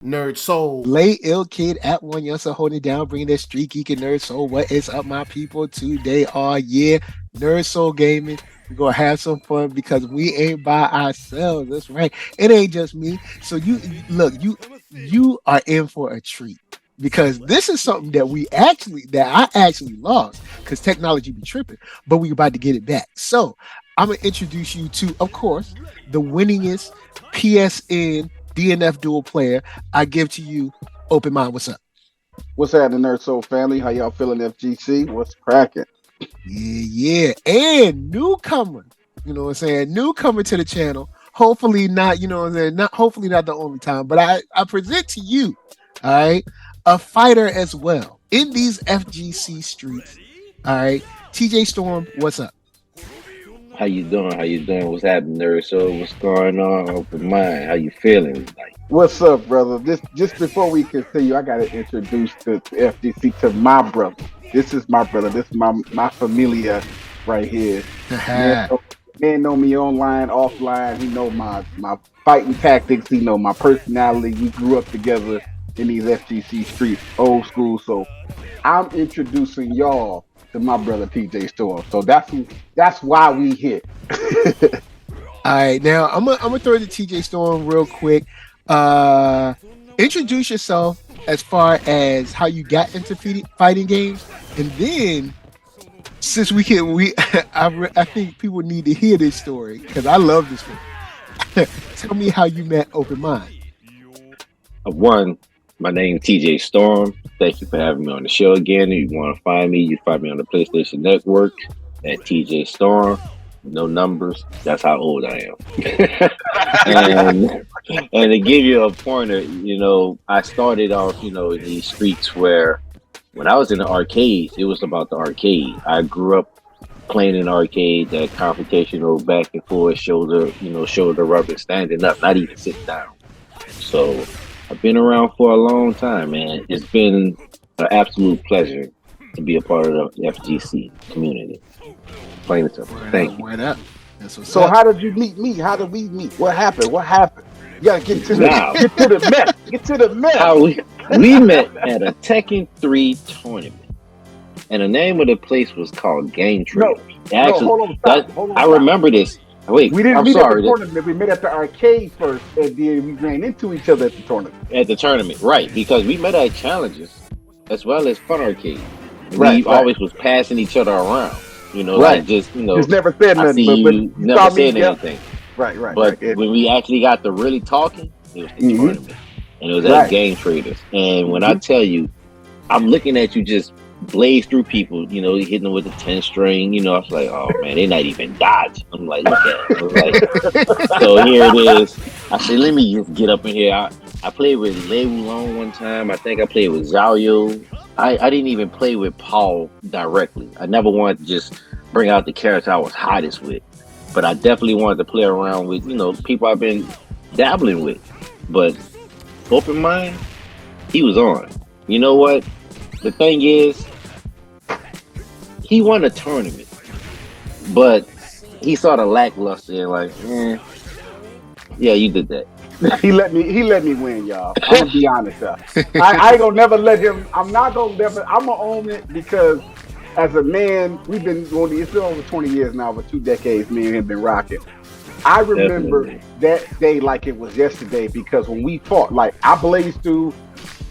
Nerd Soul. Lay ill kid at OneYoungsta holding it down, bringing that StreetGeek and NERDSoul. What is up, my people? Today, NerdSoul Gaming. We're gonna have some fun because we ain't by ourselves. That's right. It ain't just me. So look, you are in for a treat because this is something that I actually lost because technology be tripping, but we about to get it back. So I'm gonna introduce you to, of course, the winningest PSN DNF dual player. I give to you, Open Mind. What's up? What's happening, NERDSoul family? How y'all feeling, FGC? What's cracking? Yeah. And newcomer, you know what I'm saying? Newcomer to the channel. Hopefully not, you know what I'm saying? Not hopefully not the only time, but I present to you, all right, a fighter as well in these FGC streets. All right. TJ Storm, what's up? How you doing? How you doing? What's happening, nerd? So what's going on? Open mind. How you feeling? Like, What's up, brother? This just before we continue, I gotta introduce the FGC to my brother. This is my brother. This is my familia right here. Man, man know me online, offline. He know my fighting tactics. He know my personality. We grew up together in these FGC streets, old school. So I'm introducing y'all to my brother TJ Storm. So that's why we here. All right, now I'm gonna throw it to TJ Storm real quick. Introduce yourself as far as how you got into fighting games, and then since I think people need to hear this story because I love this one. Tell me how you met Open Mind. one, my name's TJ Storm. Thank you for having me on the show again. If you want to find me, you find me on the PlayStation Network at TJ Storm. No numbers. That's how old I am. and to give you a pointer, I started off, in these streets where when I was in the arcades, it was about the arcade. I grew up playing in arcade, that confrontational back and forth, shoulder rubbing, standing up, not even sitting down. So I've been around for a long time, man. It's been an absolute pleasure to be a part of the FGC community. Plain and simple. Thank you. Word up. So how did you meet me? How did we meet? What happened? You gotta get to the mess. Get to the mess. How we met at a Tekken 3 tournament. And the name of the place was called Game Traders. Hold on. I remember this. Wait, we didn't I'm meet sorry. At the tournament. We met at the arcade first, and then we ran into each other at the tournament. At the tournament, right? Because we met at challenges as well as fun arcade. Right, we always was passing each other around. Right. Like just never said I nothing. see But you never said anything. Right. But when we actually got to really talking, it was the tournament, and it was at Game Traders. And when I tell you, I'm looking at you just blaze through people, hitting them with the 10 string, I was like, oh man, they're not even dodging. I'm like, look at it. I was like, so here it is. I said, let me just get up in here. I played with Lei Wulong one time. I think I played with Zhao Yu. I didn't even play with Paul directly. I never wanted to just bring out the character I was hottest with. But I definitely wanted to play around with, people I've been dabbling with. But Open Mind, he was on. You know what? The thing is, he won a tournament, but he saw the lackluster and like, yeah, you did that. He let me win, y'all. I'm gonna be honest, y'all. I ain't gonna never let him. I'm gonna own it because as a man, we've been going. It's been over 20 years now, but 2 decades. Me and him been rocking. I remember that day like it was yesterday because when we fought, like I blazed through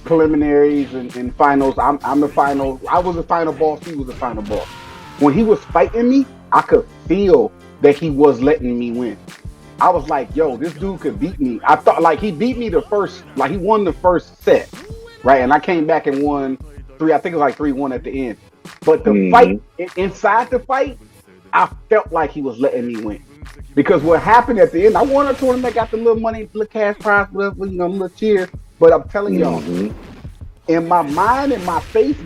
preliminaries and finals. I'm the final. I was the final boss. He was the final boss. When he was fighting me, I could feel that he was letting me win. I was like, yo, this dude could beat me. I thought like he beat me he won the first set, right? And I came back and won 3. I think it was like 3-1 at the end. But the fight inside the fight, I felt like he was letting me win. Because what happened at the end, I won a tournament, got the little money, little cash prize, whatever, little cheer. But I'm telling y'all, in my mind and my face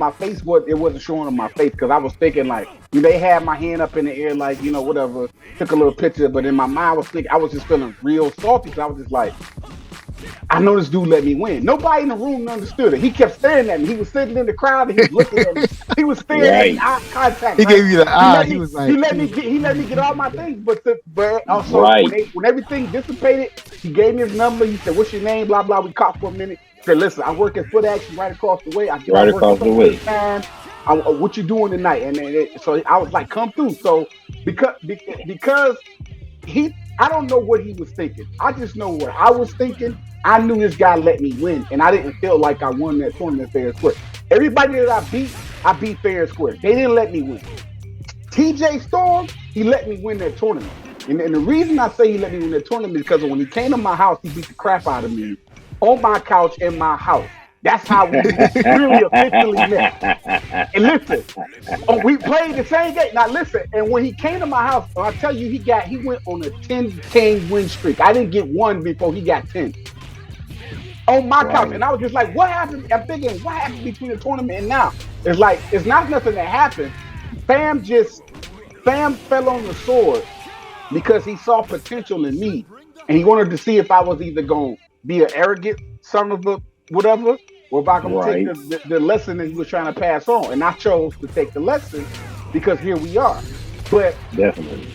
wasn't showing on my face because I was thinking like, they had my hand up in the air like, whatever, took a little picture. But in my mind, I was just feeling real salty because I was just like, I know this dude let me win. Nobody in the room understood it. He kept staring at me. He was sitting in the crowd and he was looking at me. He was staring at me, eye contact. He Right? gave you the eye. He was like, he let me get all my things. But also Right. when everything dissipated, he gave me his number. He said, "What's your name?" Blah blah. We talked for a minute. He said, "Listen, I work at Foot Action right across the way. I Right work across the way. time. What you doing tonight?" So I was like, "Come through." So because I don't know what he was thinking. I just know what I was thinking. I knew this guy let me win, and I didn't feel like I won that tournament fair and square. Everybody that I beat fair and square. They didn't let me win. TJ Storm, he let me win that tournament. And the reason I say he let me win that tournament is because when he came to my house, he beat the crap out of me on my couch in my house. That's how we really officially met. And listen, we played the same game. Now listen, and when he came to my house, I tell you, he went on a 10-game win streak. I didn't get one before he got 10 on my couch, and I was just like, "What happened?" I'm thinking, "What happened between the tournament and now?" It's like it's not nothing that happened. Fam fell on the sword because he saw potential in me, and he wanted to see if I was either going to be an arrogant son of a whatever, or if I could take the lesson that he was trying to pass on. And I chose to take the lesson because here we are. But definitely.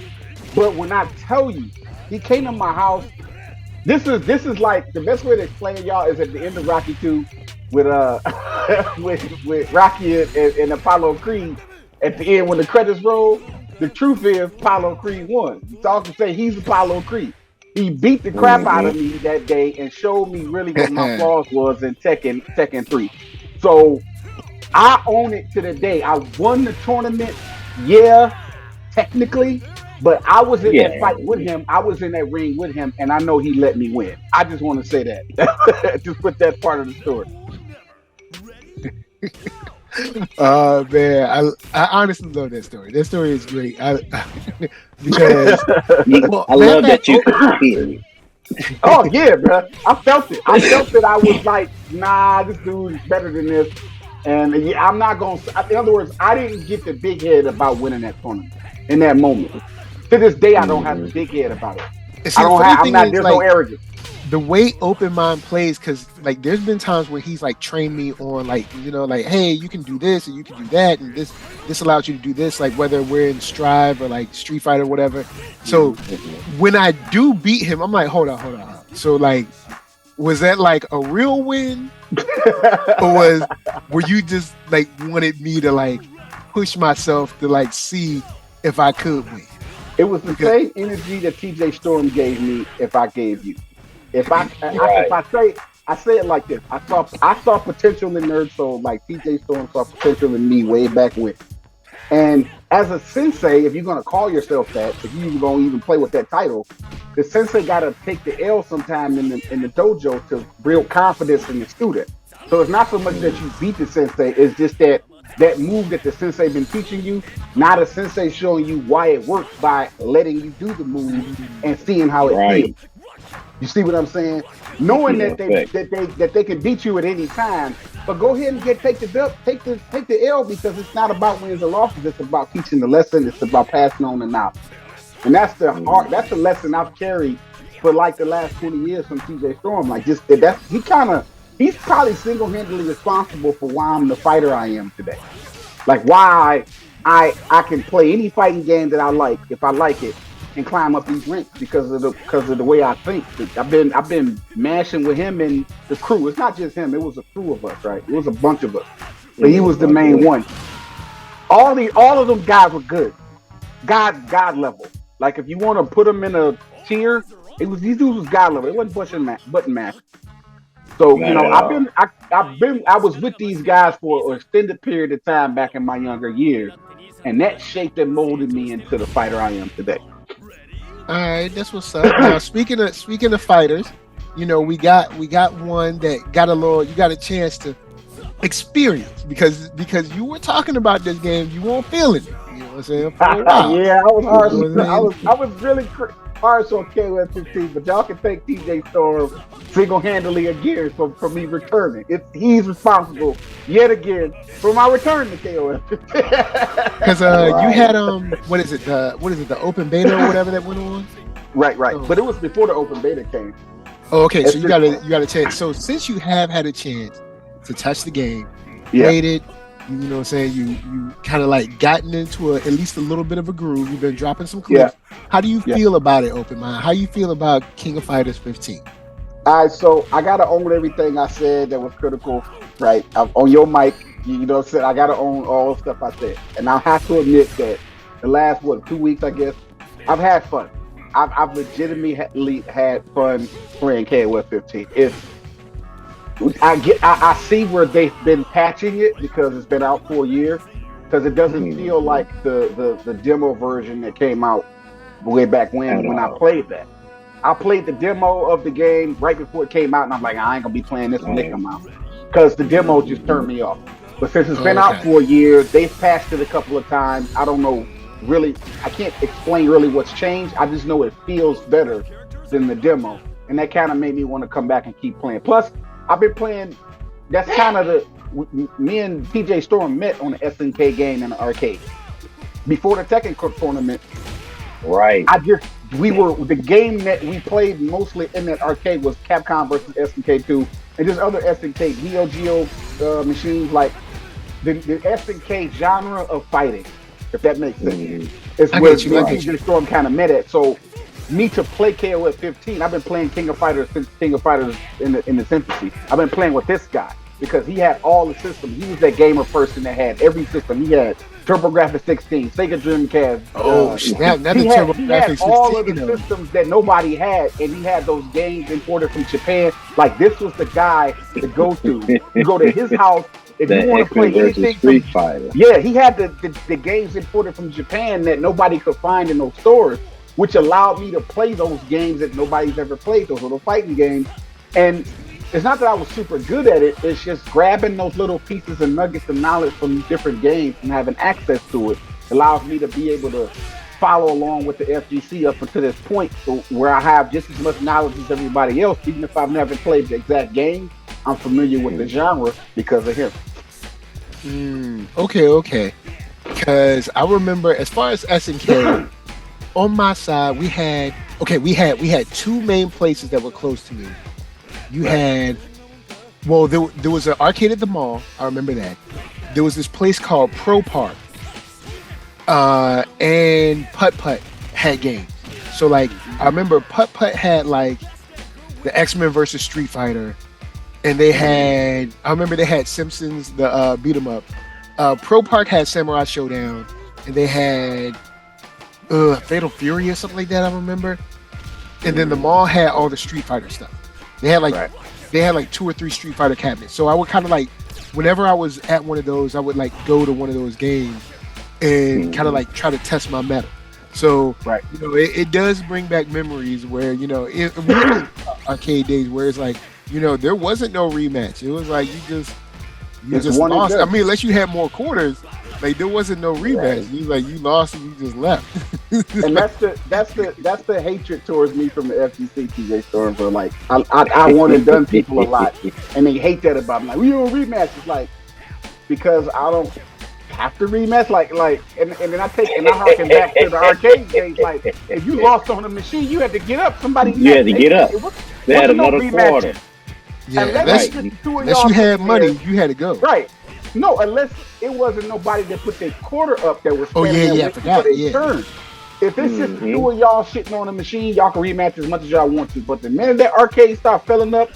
But when I tell you, he came to my house. This is like the best way to explain y'all is at the end of Rocky 2 with with Rocky and Apollo Creed at the end when the credits roll. The truth is Apollo Creed won. It's all to say he's Apollo Creed. He beat the crap out of me that day and showed me really what my flaws was in Tekken 3. So I own it to the day. I won the tournament, technically, but I was in that fight with him. I was in that ring with him, and I know he let me win. I just want to say that. Just put that part of the story. Oh man, I honestly love that story. That story is great. Because I love that you could feel it. Oh yeah, bro. I felt it. I felt that I was like, nah, this dude is better than this. And I'm not going to, in other words, I didn't get the big head about winning that tournament in that moment. To this day, I don't have the big head about it. See, there's no arrogance. The way Open Mind plays, because like there's been times where he's like trained me on like, like, hey, you can do this and you can do that, and this allows you to do this, like whether we're in Strive or like Street Fighter or whatever. So when I do beat him, I'm like, hold on. So like, was that like a real win? Or were you just like wanted me to like push myself to like see if I could win? It was the same energy that TJ Storm gave me if I gave you. If I say it like this, I saw potential in NERDSoul like TJ Storm saw potential in me way back when. And as a sensei, if you're gonna call yourself that, if you're gonna even play with that title, the sensei gotta take the L sometime in the dojo to build confidence in the student. So it's not so much that you beat the sensei, it's just that move that the sensei been teaching you, not a sensei showing you why it works by letting you do the move and seeing how it feels. You see what I'm saying? Knowing that they can beat you at any time, but go ahead and take the L because it's not about wins or losses. It's about teaching the lesson. It's about passing on the knowledge, and that's the lesson I've carried for like the last 20 years from TJ Storm. Like he's probably single-handedly responsible for why I'm the fighter I am today. Like why I can play any fighting game that I like if I like it, and climb up these ranks because of the way I think. I've been mashing with him and the crew. It's not just him; it was a crew of us, right? It was a bunch of us, but he was the main one. All of them guys were good, God level. Like if you want to put them in a tier, these dudes was God level. It wasn't button mash. So I was with these guys for an extended period of time back in my younger years, and that shaped and molded me into the fighter I am today. All right, that's what's up. Now, speaking of fighters, we got one that you got a chance to experience because you were talking about this game, you weren't feeling it. You know what I'm saying? For a while. Yeah, I was hard. I was really harsh on KOF 15, but y'all can thank TJ Storm single-handedly again for me returning. He's responsible yet again for my return to KOF 15. Because you had what is it the open beta or whatever that went on? Right. But it was before the open beta came. Oh, okay, so you got a chance. So since you have had a chance to touch the game, played it, you know what I'm saying, you kind of like gotten into at least a little bit of a groove. You've been dropping some clips. How do you feel about it, Open Mind? How you feel about King of Fighters 15? All right, so I gotta own everything I said that was critical, right? On your mic, you know what I'm saying? I gotta own all the stuff I said. And I have to admit that the last 2 weeks, I guess, I've had fun. I've legitimately had fun playing KOF 15. I see where they've been patching it because it's been out for a year. Because it doesn't feel like the demo version that came out way back when I played that. I played the demo of the game right before it came out, and I'm like, I ain't gonna be playing this when it come out because the demo just turned me off. But since it's been out for a year, they've patched it a couple of times. I don't know really. I can't explain really what's changed. I just know it feels better than the demo, and that kind of made me want to come back and keep playing. Plus, I've been playing. That's kind of me and TJ Storm met on the SNK game in the arcade before the Tekken tournament. Right. The game that we played mostly in that arcade was Capcom versus SNK2 and just other SNK Neo Geo machines, like the SNK genre of fighting, if that makes sense. It's where TJ Storm kind of met at. So me to play KOF 15, I've been playing King of Fighters since King of Fighters in the infancy. I've been playing with this guy because he had all the systems. He was that gamer person that had every system. He had TurboGrafx 16, Sega Dreamcast. He had all of the systems that nobody had, and he had those games imported from Japan. Like, this was the guy to go to. You go to his house. If you want to play anything, Street Fighter. Yeah, he had the games imported from Japan that nobody could find in those stores, which allowed me to play those games that nobody's ever played, those little fighting games. And it's not that I was super good at it. It's just grabbing those little pieces and nuggets of knowledge from different games and having access to it allows me to be able to follow along with the FGC up until this point, where I have just as much knowledge as everybody else. Even if I've never played the exact game, I'm familiar with the genre because of him. Okay. Because I remember, as far as SNK, on my side, we had two main places that were close to me. You had, there was an arcade at the mall. I remember that. There was this place called Pro Park, and Putt Putt had games. So like, I remember Putt Putt had like the X-Men versus Street Fighter, and they had Simpsons, the beat 'em up. Pro Park had Samurai Showdown, and they had Fatal Fury or something like that. I remember, and then the mall had all the Street Fighter stuff. They had like 2 or 3 Street Fighter cabinets. So I would kind of like, whenever I was at one of those, I would like go to one of those games and kind of like try to test my mettle. So you know, it does bring back memories where, you know, arcade days where it's like, you know, there wasn't no rematch. It was like you just lost. I mean, unless you had more quarters, like there wasn't no rematch. You lost and you just left. And that's the hatred towards me from the FGC, TJ Storm. For like, I want and done people a lot, and they hate that about me. Like, we don't rematch. It's like, because I don't have to rematch. Like, and then I harken back to the arcade days. Like, if you lost on a machine, you had to get up. You had to get up. They had another quarter. Yeah, unless you had money, you had to go. Right. No, unless it wasn't nobody that put their quarter up that was I forgot. Turn. If it's just 2 of y'all shitting on a machine, y'all can rematch as much as y'all want to. But the minute that arcade start filling up,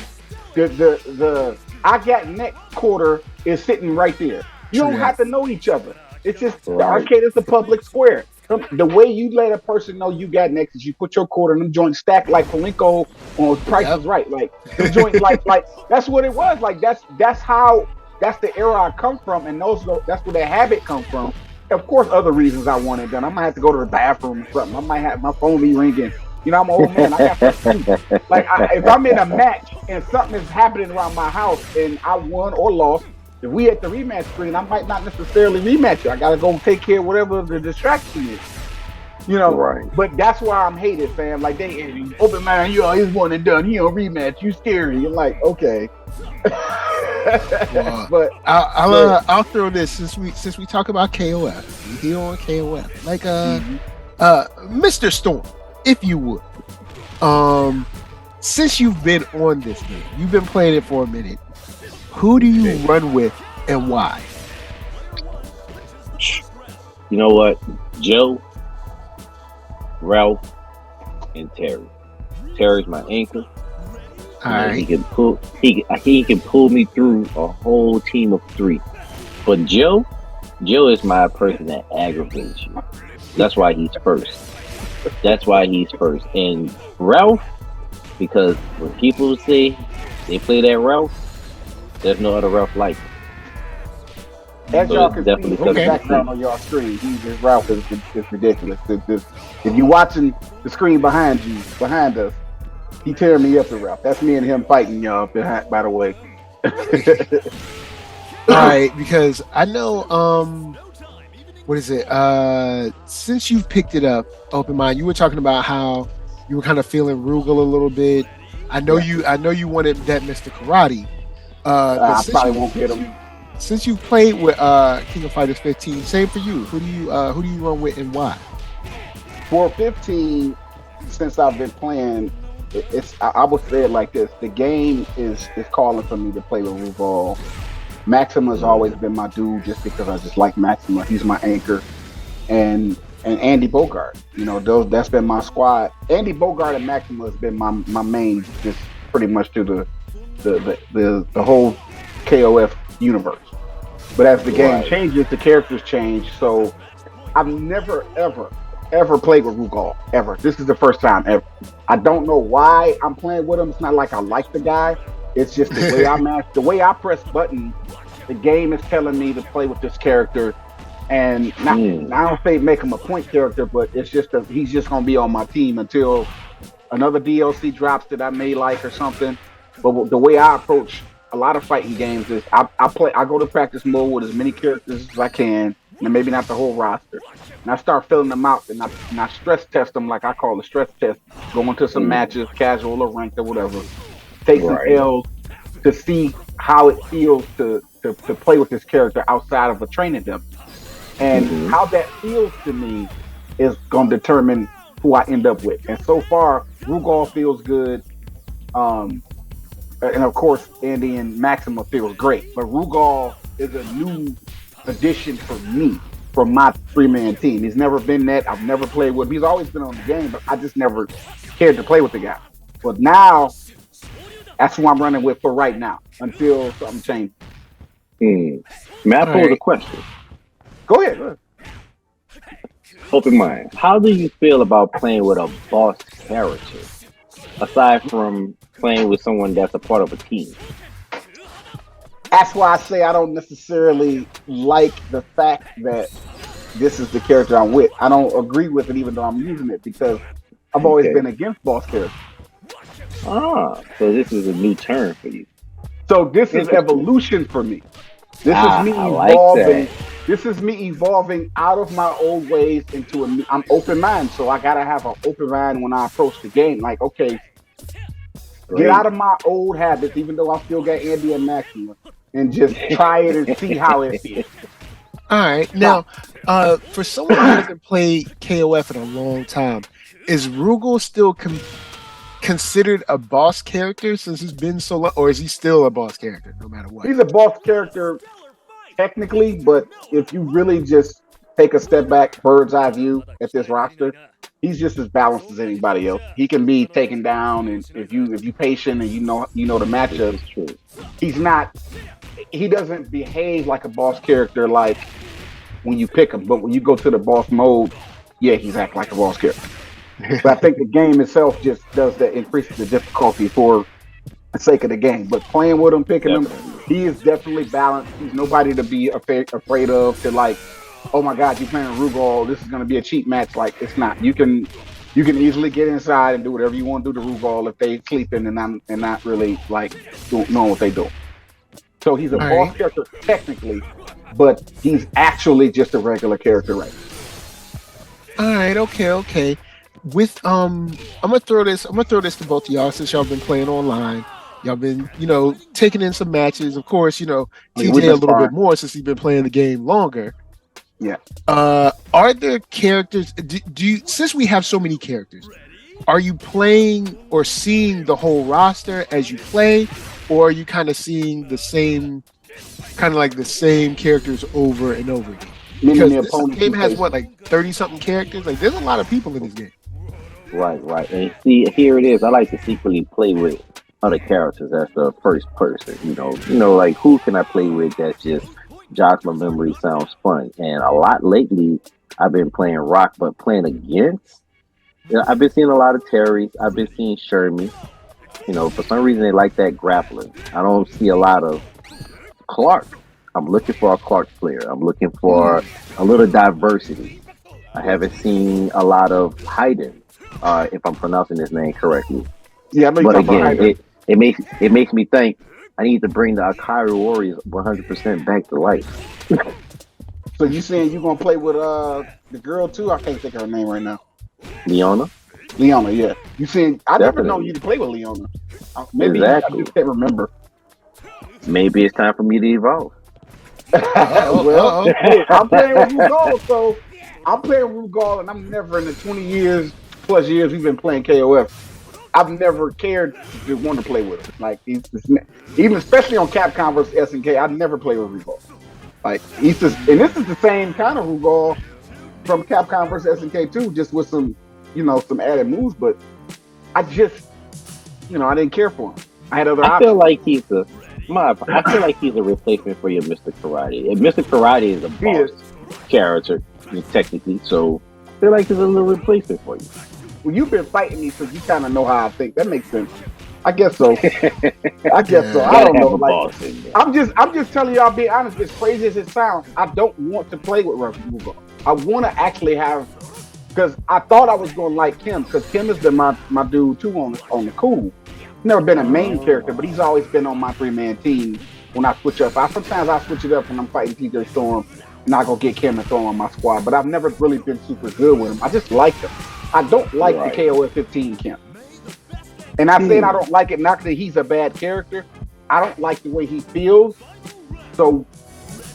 the I got next quarter is sitting right there. You don't have to know each other. It's just the arcade is the public square. The way you let a person know you got next is you put your quarter in them joints stacked like Palinko on Price is Right. Like them joints, like that's what it was. Like that's the era I come from, and that's where the habit come from. Of course, other reasons I want it done. I might have to go to the bathroom or something. I might have my phone be ringing. You know, I'm an old man. I got to sleep. Like if I'm in a match and something is happening around my house and I won or lost, if we at the rematch screen, I might not necessarily rematch you. I gotta go take care of whatever the distraction is. You know, but that's why I'm hated, fam. Like they Open Mind, you always one and done. He don't rematch. You scary. You're like, okay. But I'll throw this since we talk about KOF. You here on KOF, like Mr. Storm, if you would. since you've been on this game, you've been playing it for a minute. Who do you run with and why? You know what? Joe, Ralph, and Terry. Terry's my anchor. Right. He can pull me through a whole team of 3. But Joe is my person that aggravates you. That's why he's first. And Ralph, because when people say they play that Ralph, there's no other Ralph like him. As y'all can see in the background on y'all screen, Ralph is ridiculous. If you're watching the screen behind us, he tearing me up to Ralph. That's me and him fighting, y'all, behind, by the way. All right, because I know, what is it? Since you've picked it up, Open Mind, you were talking about how you were kind of feeling Rugal a little bit. I know you wanted that Mr. Karate. I probably won't get him. Since you played with King of Fighters 15, same for you. Who do you run with and why? For 15, since I've been playing, I would say it like this: the game is calling for me to play with Rugal. Maxima has always been my dude, just because I just like Maxima. He's my anchor, and Andy Bogart. You know, that's been my squad. Andy Bogart and Maxima has been my main, just pretty much through the whole KOF universe. But as the game changes, the characters change. So I've never ever played with Rugal ever. This is the first time ever. I don't know why I'm playing with him. It's not like I like the guy. It's just the way the way I press button. The game is telling me to play with this character, and I don't say make him a point character, but it's just he's just gonna be on my team until another DLC drops that I may like or something. But the way I approach a lot of fighting games is I go to practice mode with as many characters as I can, and maybe not the whole roster. And I start filling them out, and I stress test them, like I call the stress test. Go into some matches, casual or ranked or whatever. Take some L's to see how it feels to play with this character outside of a training demo. And how that feels to me is going to determine who I end up with. And so far, Rugal feels good. And of course, Andy and Maxima feels great. But Rugal is a new addition for me, for my 3-man team. He's never been that. I've never played with him. He's always been on the game, but I just never cared to play with the guy. But now, that's who I'm running with for right now, until something changes. May I pose a question? Go ahead. Open mind. How do you feel about playing with a boss character, aside from playing with someone that's a part of a team? That's why I say I don't necessarily like the fact that this is the character I'm with. I don't agree with it, even though I'm using it, because I've always been against boss characters. So this is a new turn for you. So this is evolution for me. This is me evolving. Like this is me evolving out of my old ways into I'm open mind, so I gotta have an open mind when I approach the game. Like, okay, get out of my old habits, even though I still got Andy and Maxima, and just try it and see how it feels. All right, now, for someone who hasn't played KOF in a long time, is Rugal still considered a boss character since it's been so long, or is he still a boss character no matter what? He's a boss character technically, but if you really just take a step back, bird's eye view at this roster, he's just as balanced as anybody else. He can be taken down, and if you patient and you know the matchup, he doesn't behave like a boss character like when you pick him, but when you go to the boss mode, yeah, he's acting like a boss character. But I think the game itself just does that, increases the difficulty for the sake of the game. But playing with him, picking him, he is definitely balanced. He's nobody to be afraid of, to like, oh my God, you're playing Rugal, this is going to be a cheap match. Like, it's not. You can easily get inside and do whatever you want to do to Rugal if they sleeping and not really like knowing what they do. So he's a boss character technically, but he's actually just a regular character right now. All right, okay. With I'm gonna throw this to both of y'all, since y'all been playing online. Y'all been, taking in some matches. Of course, TJ a little bit more since he's been playing the game longer. Yeah. Are there characters? Do you, since we have so many characters, are you playing or seeing the whole roster as you play, or are you kind of seeing the same, kind of like the same characters over and over again? Because this game has what, like 30 something characters. Like, there's a lot of people in this game. Right. And see, here it is. I like to secretly play with other characters as the first person. Like who can I play with that just jogs my memory, sounds fun. And a lot lately, I've been playing Rock, but playing against. I've been seeing a lot of Terry's. I've been seeing Shermie. For some reason they like that grappling. I don't see a lot of Clark. I'm looking for a Clark player. I'm looking for a little diversity. I haven't seen a lot of Hayden, if I'm pronouncing his name correctly. Yeah, but again, it makes me think I need to bring the Akari Warriors 100% back to life. So you saying you gonna play with the girl too? I can't think of her name right now. Leona, yeah. You saying I never known you to play with Leona. Maybe exactly. I just can't remember. Maybe it's time for me to evolve. Well, I'm playing with Rugal, and I'm never in the 20 plus years we've been playing KOF. I've never cared to want to play with him. Like even especially on Capcom versus SNK, I never play with Rugal. Like he's just, and this is the same kind of Rugal from Capcom versus SNK too, just with some, some added moves. But I just, I didn't care for him. I had other options. I feel like he's a replacement for your Mr. Karate. And Mr. Karate is a boss character, technically, so I feel like he's a little replacement for you. Well, you've been fighting me, so you kind of know how I think. That makes sense. I guess so. I don't know. Like, I'm just telling y'all, be honest, as crazy as it sounds, I don't want to play with Rugal. I want to actually have, because I thought I was going to like Kim, because Kim has been my dude too on the cool. Never been a main character, but he's always been on my 3-man team when I switch up. Sometimes I switch it up when I'm fighting TJ Storm, and I go get Kim and throw him on my squad, but I've never really been super good with him. I just like him. I don't like the KOF 15 Kim. And I said I don't like it, not that he's a bad character. I don't like the way he feels. So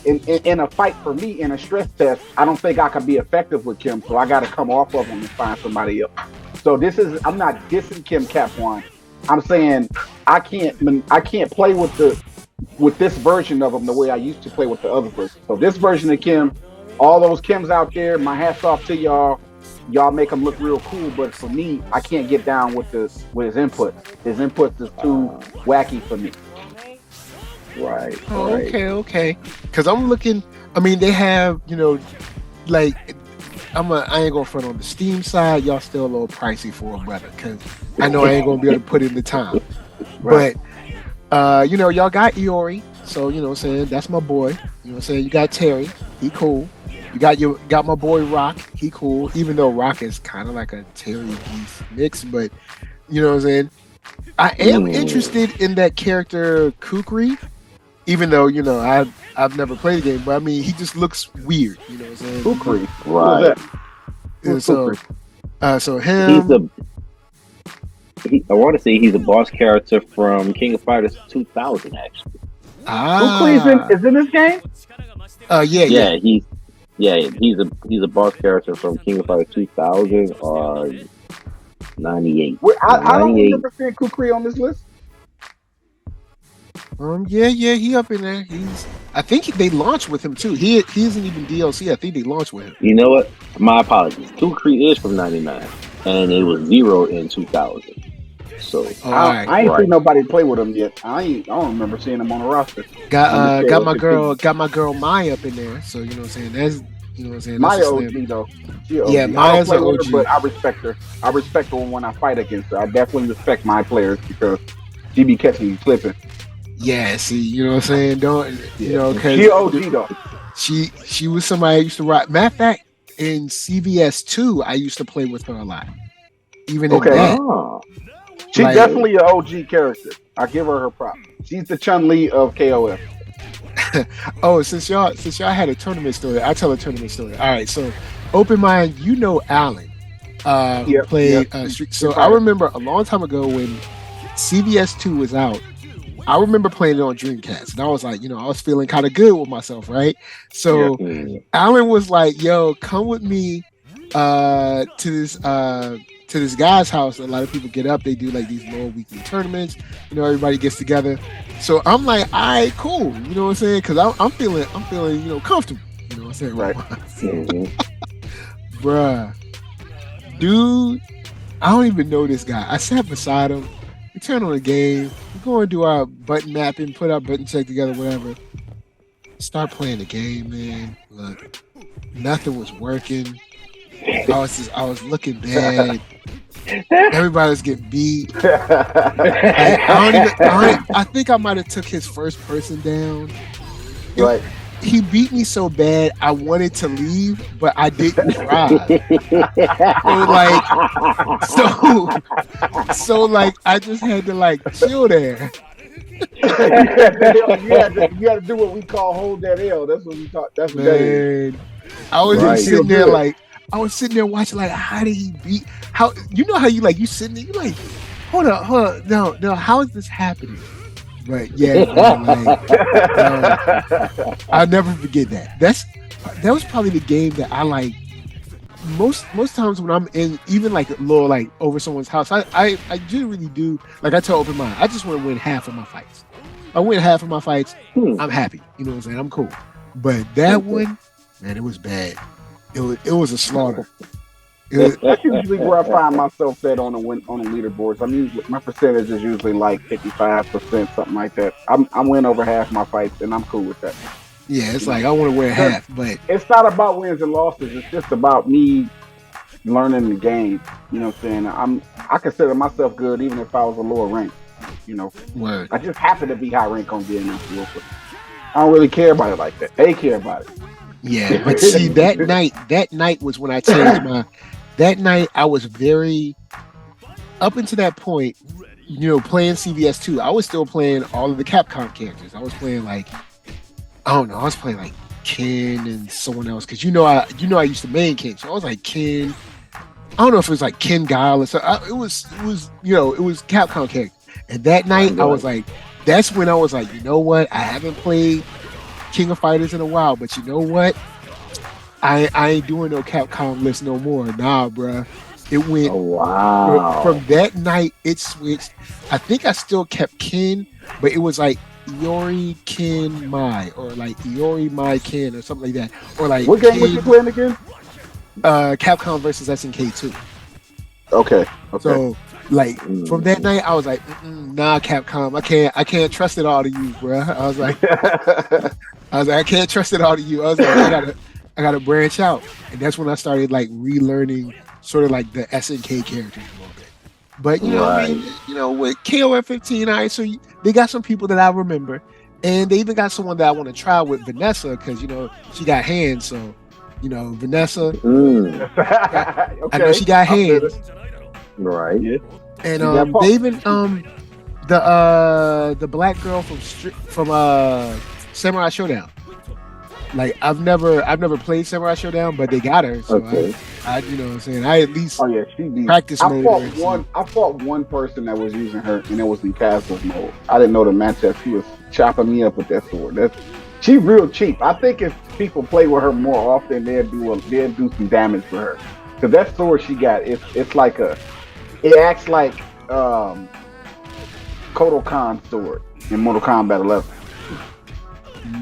in a fight for me, in a stress test, I don't think I can be effective with Kim. So I got to come off of him and find somebody else. So I'm not dissing Kim Cap1. I'm saying I can't play with this version of him the way I used to play with the other version. So this version of Kim, all those Kims out there, my hat's off to y'all. Y'all make him look real cool, but for me, I can't get down with his inputs. His inputs is too wacky for me. Right. Oh, okay. Because I'm looking. I mean, they have, like I ain't gonna front on the Steam side. Y'all still a little pricey for a brother, because I know I ain't gonna be able to put in the time. Right. But y'all got Iori, so what I'm saying, that's my boy. You know what I'm saying? You got Terry, he cool. You got my boy Rock, he cool. Even though Rock is kind of like a Terry Geese mix, but you know what I'm saying. I am interested in that character Kukri, even though I've never played the game, but I mean he just looks weird. You know what I'm saying? Kukri, right? So him. I want to say he's a boss character from King of Fighters 2000, actually. Kukri is in this game? He's a boss character from King of Fighters 2000 or 98. I don't remember seeing Kukri on this list. He up in there. I think they launched with him too. He isn't even DLC. I think they launched with him. You know what? My apologies. Kukri is from 99, and it was 0 in 2000. So I ain't seen nobody play with him yet. I don't remember seeing him on the roster. Got my girl Maya up in there. So you know what I'm saying. That's Maya OG though. Maya's an OG. But I respect her. I respect her when I fight against her. I definitely respect my players because she be catching you slipping. Yeah, see, you know what I'm saying? Because she OG though. She was somebody I used to rock. Matter of fact, in CVS 2, I used to play with her a lot. Even in that. She's definitely an OG character. I give her props. She's the Chun-Li of KOF. Since y'all had a tournament story, I'll tell a tournament story. All right, so Open Mind, Alan played Street. So I remember a long time ago when CVS 2 was out, I remember playing it on Dreamcast, and I was like, I was feeling kind of good with myself, right? So Alan was like, "Yo, come with me to this to this guy's house. A lot of people get up. They do like these little weekly tournaments. Everybody gets together. So I'm like, all right, cool. You know what I'm saying? Because I'm feeling, comfortable. You know what I'm saying? Right. Bruh, dude, I don't even know this guy. I sat beside him. We turn on the game. We go and do our button mapping, put our button check together, whatever. Start playing the game, man. Look, nothing was working. I was looking bad. Everybody was getting beat. I think I might have took his first person down. Right. He beat me so bad I wanted to leave, but I didn't try. so I just had to like chill there. you had to do what we call hold that L. That's what we talk. That's what that is. I was just sitting there I was sitting there watching like, how did he beat? How how you sitting there, you like, hold up, no, how is this happening? But yeah, I'll never forget that. That was probably the game that I like most times when I'm in, even like a little like over someone's house. I generally do, like I tell open mind, I just want to win half of my fights. I win half of my fights, I'm happy. You know what I'm saying? I'm cool. But that one, man, it was bad. It was a slaughter. That's usually where I find myself at on the leaderboards. My percentage is usually like 55%, something like that. I win over half my fights, and I'm cool with that. Yeah, it's like I want to win half, but it's not about wins and losses. It's just about me learning the game. You know what I'm saying? I consider myself good, even if I was a lower rank. Word. I just happen to be high rank on DNF. I don't really care about it like that. They care about it. Yeah, but see, that night was when I changed my. That night, I was very, up until that point, playing CVS 2. I was still playing all of the Capcom characters. I was playing like, I don't know, I was playing like Ken and someone else. Because I used to main Ken. So I was like Ken. I don't know if it was like Ken Guile or something. It was Capcom characters. And that night, I was like, that's when I was like, you know what? I haven't played King of Fighters in a while, but you know what? I ain't doing no Capcom list no more. Nah, bruh. It went. Oh, wow. From that night, it switched. I think I still kept Ken, but it was like Iori Ken Mai, or like Iori Mai Ken, or something like that. Or like what game was you playing again? Capcom versus SNK 2. Okay. So like from that night, I was like, nah, Capcom, I can't trust it all to you, bruh. I was like, I can't trust it all to you. I was like, I gotta branch out, and that's when I started like relearning sort of like the SNK characters a little bit. But with KOF 15, so they got some people that I remember, and they even got someone that I want to try with, Vanessa, because she got hands. So Vanessa, I know she got hands, right? Yeah. And they even the black girl from Samurai Showdown. Like I've never played Samurai Showdown, but they got her, so I you know what I'm saying. I at least practice mode. I fought one person that was using her, and it was in casual mode. I didn't know the matchup. She was chopping me up with that sword. She's real cheap. I think if people play with her more often, they'll do some damage for her. Because that sword she got, it acts like Kodokan sword in Mortal Kombat 11.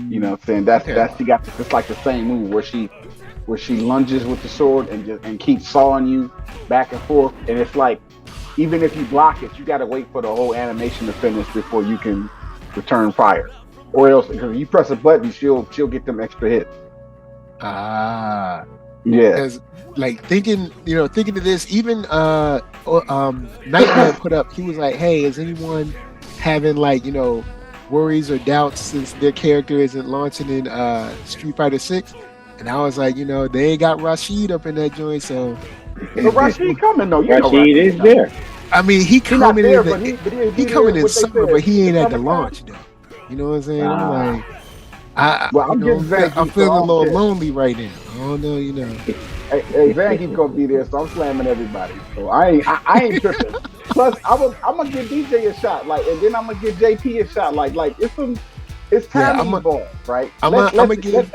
You know what I'm saying? That's she got it's like the same move where she lunges with the sword and keeps sawing you back and forth, and it's like even if you block it, you got to wait for the whole animation to finish before you can return fire, or else because if you press a button, she'll get them extra hits. Yeah. Because like thinking of this, even Nightmare put up. He was like, "Hey, is anyone having like worries or doubts since their character isn't launching in Street Fighter 6?" And I was like, they ain't got Rashid up in that joint, so Rashid coming though. Rashid is there. I mean, he coming there, in. He coming in summer, but he ain't at the launch though. You know what I'm saying? I'm like, I'm feeling a little lonely right now. I don't know, Hey, Zangief's gonna be there, so I'm slamming everybody. So I ain't tripping. Plus, I'm gonna give DJ a shot, and then I'm gonna give JP a shot. It's It's time to evolve, right? Let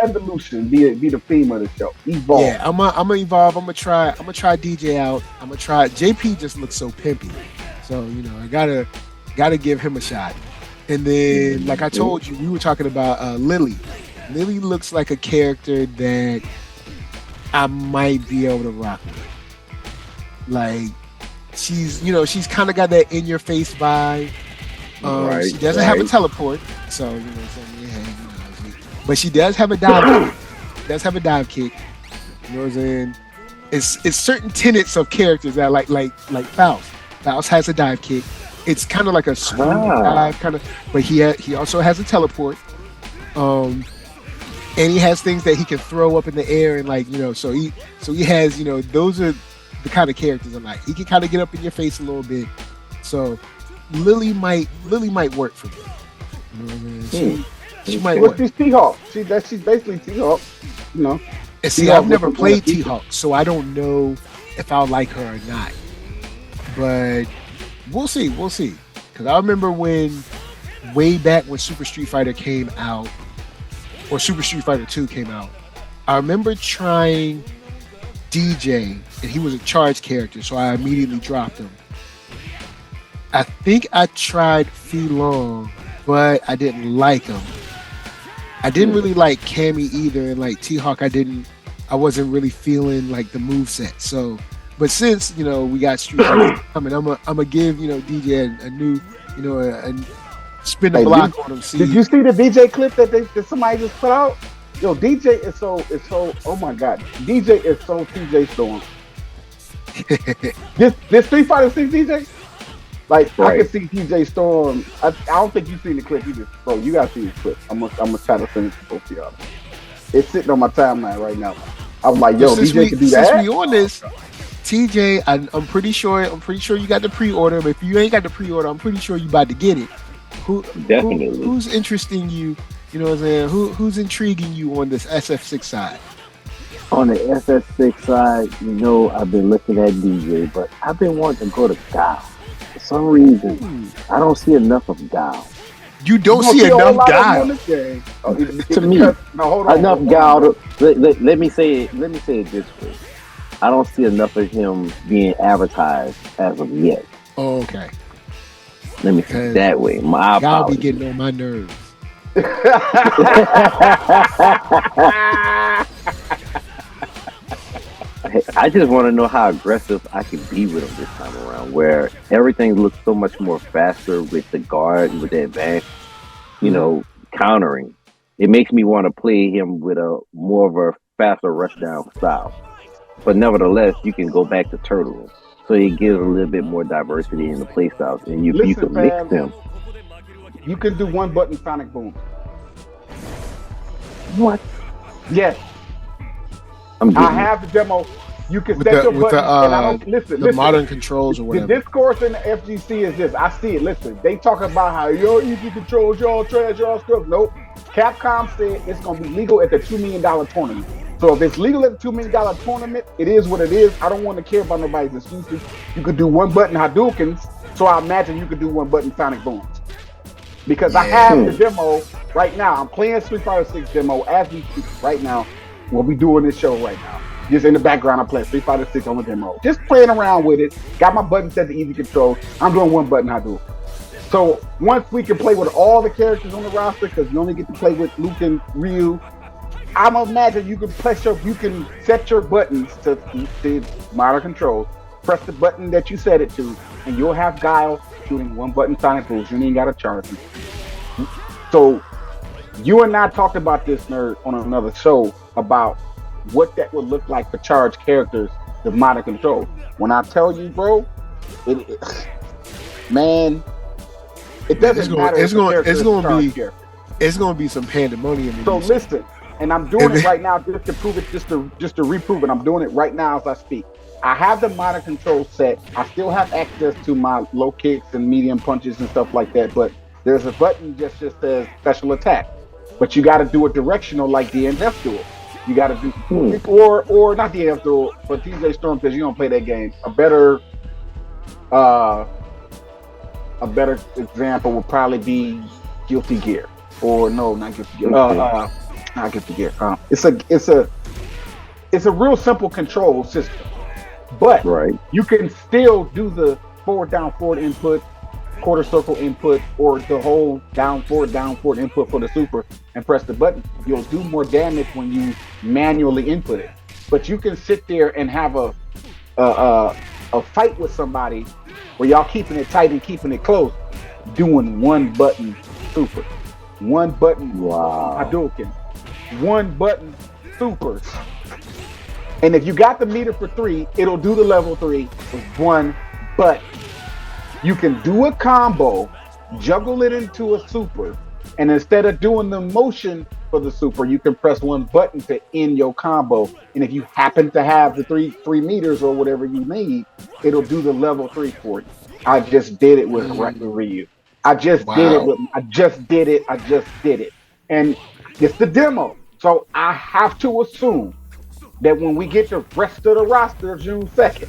evolution be the theme of the show. Evolve. Yeah, I'm gonna evolve. I'm gonna try DJ out. I'm gonna try. JP just looks so pimpy, so I gotta give him a shot. And then, like I told you, we were talking about Lily. Lily looks like a character that I might be able to rock with. Like she's kind of got that in your face vibe. She doesn't have a teleport, so but she does have a dive. Kick. You know what I'm saying? It's certain tenets of characters that like Faust. Faust has a dive kick. It's kind of like a swing dive kind of, but he also has a teleport. And he has things that he can throw up in the air and so he has those are the kind of characters I like. He can kind of get up in your face a little bit. So Lily might work for me. You know what I mean? She might work. She's T-Hawk. She's basically T-Hawk. And see, I've never played T-Hawk, so I don't know if I'll like her or not. But we'll see. Because I remember way back when Super Street Fighter came out, or Super Street Fighter 2 came out, I remember trying DJ, and he was a charge character, so I immediately dropped him. I think I tried Fei Long, but I didn't like him. I didn't really like Cammy either, and like T-Hawk, I wasn't really feeling like the moveset. So, but since we got Street Fighter coming, I'm gonna give DJ a new a spin the block on him. Did you see the DJ clip that somebody just put out? Yo, DJ is so oh my god, DJ is so TJ Storm. this Street Fighter 6 DJ. Like I can see TJ Storm. I don't think you've seen the clip either, bro. You gotta see the clip. I'm gonna try to send it to both of y'all. It's sitting on my timeline right now. I'm like, yo, DJ can do that. Since we on this, TJ, I'm pretty sure you got the pre-order. But if you ain't got the pre-order, I'm pretty sure you about to get it. Who's interesting you? You know what I'm saying? Who's intriguing you on this SF6 side? On the SF6 side, I've been looking at DJ, but I've been wanting to go to Guile. For some reason, I don't see enough of Guile. You don't see enough Guile. To me, enough Guile. Let me say it this way. I don't see enough of him being advertised as of yet. Oh, okay. Let me say it that way. My Guile be getting on my nerves. I just want to know how aggressive I can be with him this time around, where everything looks so much more faster with the guard, with the advance, countering. It makes me want to play him with a more of a faster rush down style. But nevertheless, you can go back to turtling. So it gives a little bit more diversity in the play styles, and you can mix them. You can do one button Sonic Boom. What? Yes. I have the demo. You can set your button. And I don't listen. Modern controls or whatever. The discourse in the FGC is this. I see it. Listen, they talk about how your easy controls, y'all trash, y'all stuff. Nope. Capcom said it's gonna be legal at the $2 million tournament. So if it's legal at the $2 million tournament, it is what it is. I don't want to care about nobody's excuses. You could do one button Hadoukens, so I imagine you could do one button Sonic Booms. Because I have the demo right now. I'm playing Street Fighter 6 demo as we speak right now. We'll be doing this show right now. Just in the background, I'm playing Street Fighter 6 on the demo. Just playing around with it. Got my button set to easy control. I'm doing one button Hadouken. So once we can play with all the characters on the roster, because you only get to play with Luke and Ryu, I'm imagine you can set your buttons to the modern controls. Press the button that you set it to, and you'll have Guile shooting one button Sonic Boost. You ain't got to charge him. So you and I talked about this, nerd, on another show about what that would look like for charged characters with modern control. When I tell you, bro, man, it doesn't matter. It's going to be some pandemonium. So listen, and I'm doing it right now just to prove it, just to reprove it. I'm doing it right now as I speak. I have the modern control set. I still have access to my low kicks and medium punches and stuff like that, but there's a button just says special attack. But you got to do it directional like DNF Duel. You got to do, or not DNF Duel, but TJ Storm, because you don't play that game. A better example would probably be Guilty Gear. or no, not Get the Gear. Not Get the Gear. It's a real simple control system, but you can still do the forward down forward input, quarter circle input, or the whole down forward input for the super, and press the button. You'll do more damage when you manually input it, but you can sit there and have a fight with somebody where y'all keeping it tight and keeping it close, doing one button super, one button Hadouken, one button supers. And if you got the meter for 3, it'll do the level 3 with one button. You can do a combo, juggle it into a super, and instead of doing the motion for the super, you can press one button to end your combo. And if you happen to have the three meters or whatever you need, it'll do the level 3 for you. I just did it with Ryu. I just did it. And it's the demo. So I have to assume that when we get the rest of the roster June 2nd,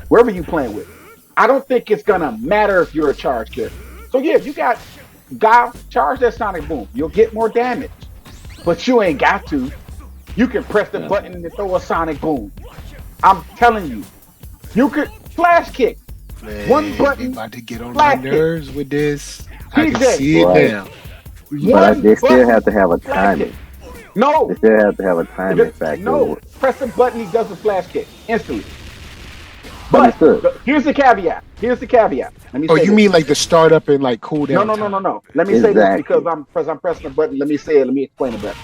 wherever you playing with, I don't think it's gonna matter if you're a charge character. So yeah, if you got Guile, charge that Sonic Boom. You'll get more damage. But you ain't got to. You can press the button and throw a Sonic Boom. I'm telling you. You could flash kick. Man, one button. About to get on my nerves with this. I PJ, can see it now. But they still have to have a timing. No. They still have to have a timing factor. No. Press the button, he does a flash kick instantly. But here's the caveat. Let me say you mean like the startup and like cool down? No. Let me say this because I'm pressing the button. Let me say it. Let me explain it better.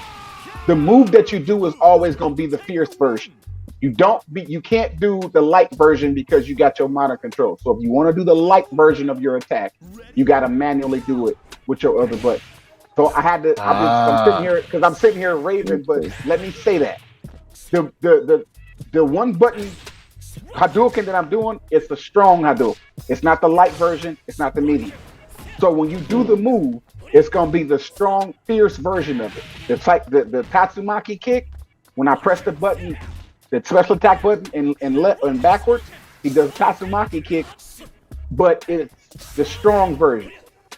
The move that you do is always going to be the fierce version. You can't do the light version because you got your modern control. So if you want to do the light version of your attack, you got to manually do it with your other button. So I had to. I'm sitting here raving, but let me say that the one button Hadouken that I'm doing, it's the strong Hadouken. It's not the light version. It's not the medium. So when you do the move, it's gonna be the strong, fierce version of it. The Tatsumaki kick. When I press the button, the special attack button and backwards, he does Tatsumaki kick, but it's the strong version.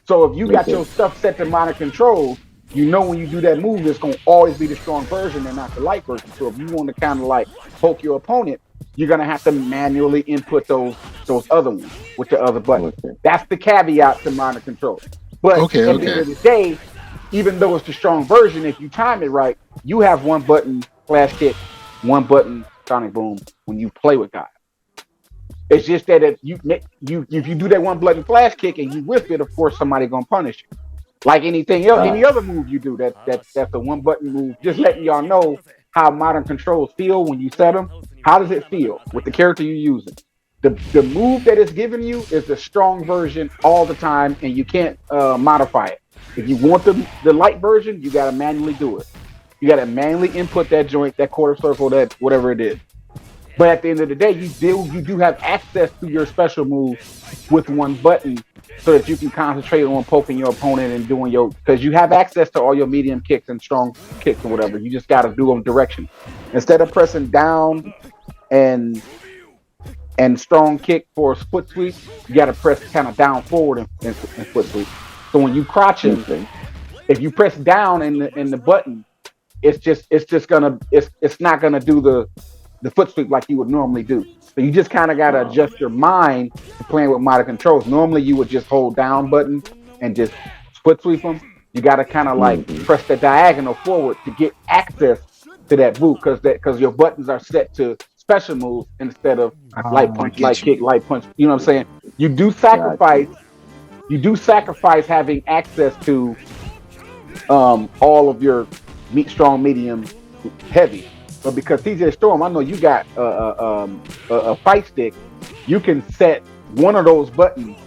So if you got your stuff set to minor control, you know when you do that move, it's gonna always be the strong version and not the light version. So if you want to kind of like poke your opponent, you're gonna have to manually input those other ones with the other button. That's the caveat to minor control. But at the end of the day, even though it's the strong version, if you time it right, you have one button flash kick, one button Sonic Boom when you play with Guile. It's just that if you do that one button flash kick and you whiff it, of course somebody gonna punish you. Like anything else, any other move you do, that's the one button move. Just letting y'all know how modern controls feel when you set them. How does it feel with the character you're using? The move that it's giving you is the strong version all the time, and you can't modify it. If you want the light version, you got to manually do it. You got to manually input that joint, that quarter circle, that whatever it is. But at the end of the day, you do have access to your special move with one button, so that you can concentrate on poking your opponent and doing because you have access to all your medium kicks and strong kicks or whatever. You just got to do them direction. Instead of pressing down and strong kick for a split sweep, you got to press kind of down forward and split sweep. So when you crouching, if you press down in the button, it's not gonna do the foot sweep like you would normally do. So you just kind of got to adjust your mind to playing with modern controls. Normally you would just hold down button and just split sweep them. You got to kind of like press the diagonal forward to get access to that move because your buttons are set to special moves instead of light punch, light kick, light punch. You know what I'm saying? You do sacrifice having access to all of your strong, medium, heavy. But because TJ Storm, I know you got a fight stick, you can set one of those buttons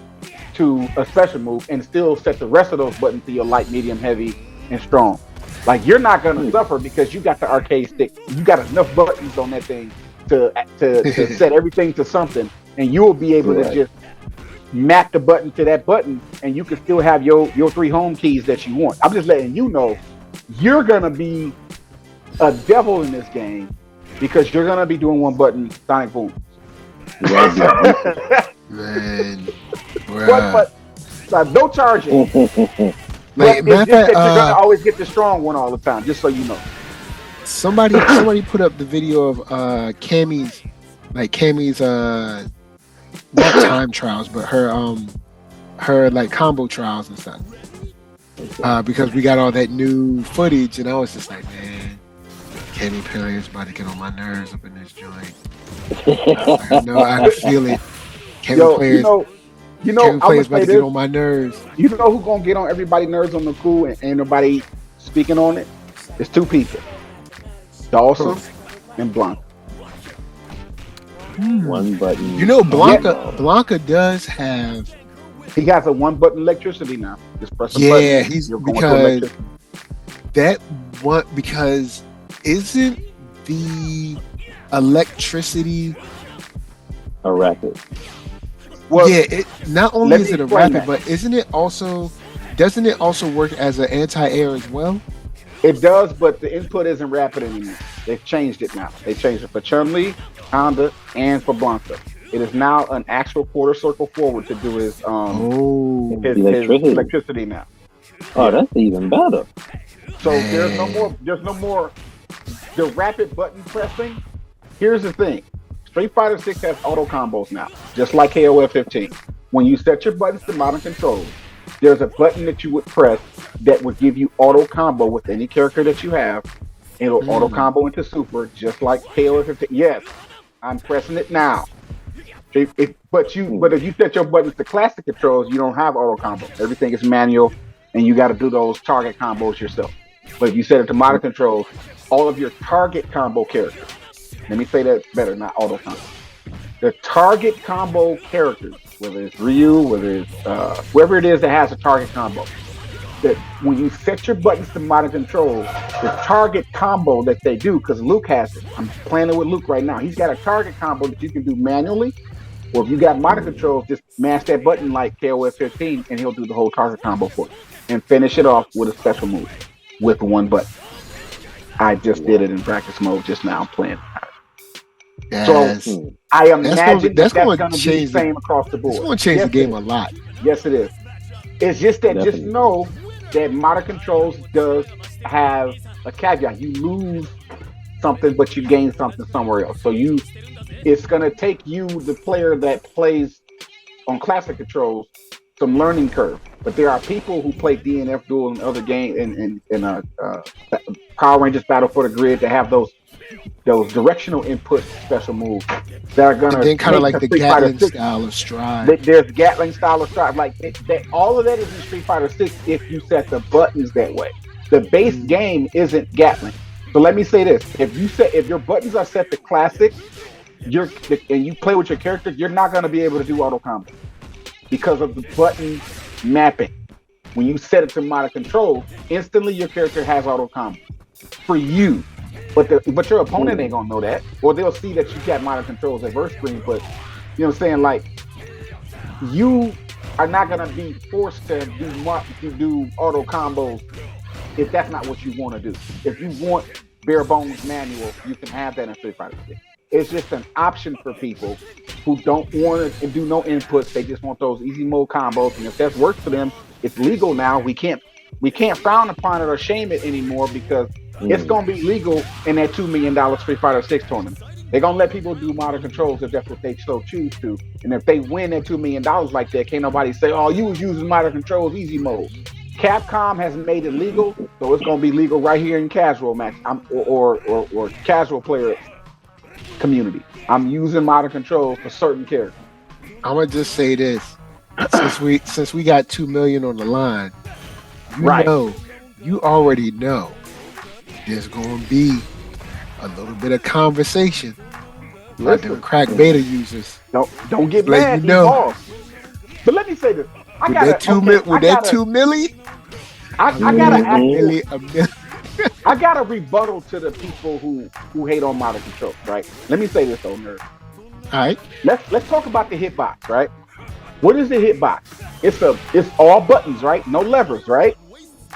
to a special move and still set the rest of those buttons to your light, medium, heavy, and strong. Like you're not gonna suffer because you got the arcade stick. You got enough buttons on that thing to set everything to something, and you will be able to just map the button to that button, and you can still have your 3 home keys that you want. I'm just letting you know you're gonna be a devil in this game because you're gonna be doing one button Sonic Boom. Man, but no charging. Like, But it's just that you're gonna always get the strong one all the time. Just so you know. Somebody put up the video of Cammy's not time trials, but her like combo trials and stuff. Because we got all that new footage, and I was just like, man, Cammy Perry is about to get on my nerves up in this joint. I feel it. Cammy players, Cammy players about to get on my nerves. You know who's gonna get on everybody's nerves on the cool and ain't nobody speaking on it? It's two people. Dawson and Blanca. One button. You know, Blanca does have. He has a one button electricity now. Just press a button. Yeah, he's because that one because isn't the electricity a rapid? Well, yeah, it not only is it a rapid, but doesn't it also work as an anti-air as well? It does, but the input isn't rapid anymore. They've changed it now. They changed it for Chun-Li, Honda, and for Blanca. It is now an actual quarter circle forward to do his electricity now. Oh, that's even better. So there's no more the rapid button pressing. Here's the thing. Street Fighter 6 has auto combos now, just like KOF 15. When you set your buttons to modern controls, there's a button that you would press that would give you auto combo with any character that you have. It'll auto combo into super, just like KOF 15. Yes, I'm pressing it now. But if you set your buttons to classic controls, you don't have auto combo. Everything is manual, and you got to do those target combos yourself. But if you set it to modern controls, all of your target combo characters. Let me say that better, not auto combo. The target combo characters, whether it's Ryu, whether it's whoever it is that has a target combo, that when you set your buttons to modern controls, the target combo that they do, because Luke has it. I'm playing it with Luke right now. He's got a target combo that you can do manually. Or if you got modern controls, just mash that button like KOF 15 and he'll do the whole target combo for you. And finish it off with a special move with one button. I just did it in practice mode just now. I'm playing. Yes. So I imagine that's going to be the same across the board. It's going to change the game a lot. Yes, it is. It's just that just know that modern controls does have a caveat. You lose something, but you gain something somewhere else. So it's going to take you, the player that plays on classic controls, some learning curve. But there are people who play DNF Duel and other games and Power Rangers Battle for the Grid that have those directional input special moves that are going to then kind of like the Gatling style of stride. There's Gatling style of stride. Like all of that is in Street Fighter 6 if you set the buttons that way. The base game isn't Gatling. So let me say this: if your buttons are set to classic, and you play with your character, you're not going to be able to do auto combo because of the button mapping. When you set it to modern control, instantly your character has auto combo for you. But your opponent ain't gonna know that, or they'll see that you got modern controls at verse screen. But you know what I'm saying? Like, you are not gonna be forced to do auto combos if that's not what you want to do. If you want bare bones manual, you can have that in Street Fighter 6. It's just an option for people who don't want to do no inputs. They just want those easy mode combos, and if that works for them, it's legal now. We can't frown upon it or shame it anymore because it's going to be legal in that $2 million Street Fighter 6 tournament. They're going to let people do modern controls if that's what they so choose to. And if they win that $2 million like that, can't nobody say, oh, you was using modern controls easy mode. Capcom has made it legal, so it's going to be legal right here in casual match or casual player community. I'm using modern controls for certain characters. I'm going to just say this. Since we got 2 million on the line, you already know there's going to be a little bit of conversation about them crack beta users. Don't get mad. But let me say this: with that 2 milli, I got a rebuttal to the people who hate on modern control. Right? Let me say this, though, nerd. All right. Let's talk about the hitbox. Right? What is the hitbox? It's all buttons, right? No levers, right?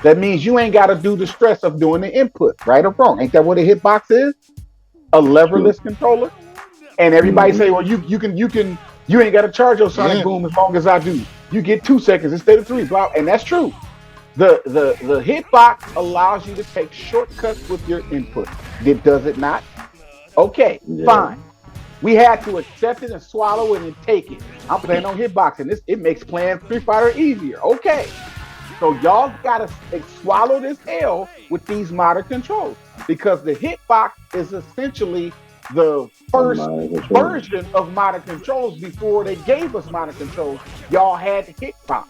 That means you ain't got to do the stress of doing the input, right or wrong. Ain't that what a hitbox is? A leverless controller. And everybody say, well, you ain't got to charge your sonic boom as long as I do. You get 2 seconds instead of 3, blah. And that's true. The hitbox allows you to take shortcuts with your input. Does it not? Okay, fine. We had to accept it and swallow it and take it. I'm playing on hitboxing. It makes playing Street Fighter easier. Okay. So y'all gotta swallow this L with these modern controls, because the hitbox is essentially the first version of modern controls. Before they gave us modern controls, y'all had the hitbox.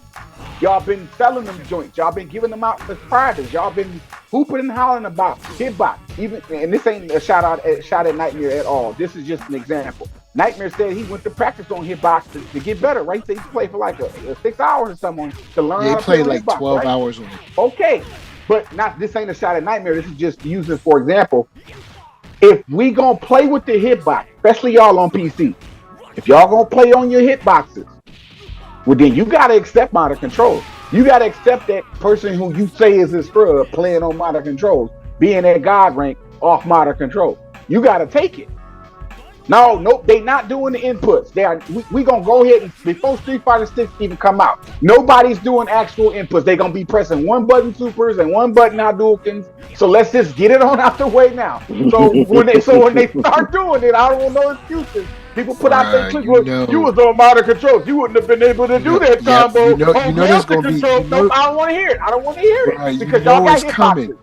Y'all been selling them joints. Y'all been giving them out as prizes. Y'all been hooping and hollering about hitbox. Even, and this ain't a shot at Nightmare at all. This is just an example. Nightmare said he went to practice on hitbox to get better, right? So he played for like 6 hours or something to learn how to play. He played like hitbox, 12 hours on it. Okay, but this ain't a shot at Nightmare. This is just using for example. If we gonna play with the hitbox, especially y'all on PC, if y'all gonna play on your hitboxes, well then you gotta accept modern controls. You gotta accept that person who you say is a scrub playing on modern controls, being at God rank off modern control. You gotta take it. No, nope, they not doing the inputs. We gonna go ahead and before Street Fighter 6 even come out, nobody's doing actual inputs. They gonna be pressing one button supers and one button Hadoukens. So let's just get it on out the way now. So when they start doing it, I don't want no excuses. People put out their clips. You was on modern controls. You wouldn't have been able to do that combo. You know there's gonna be. I don't want to hear it. I don't want to hear it because y'all got hitboxes.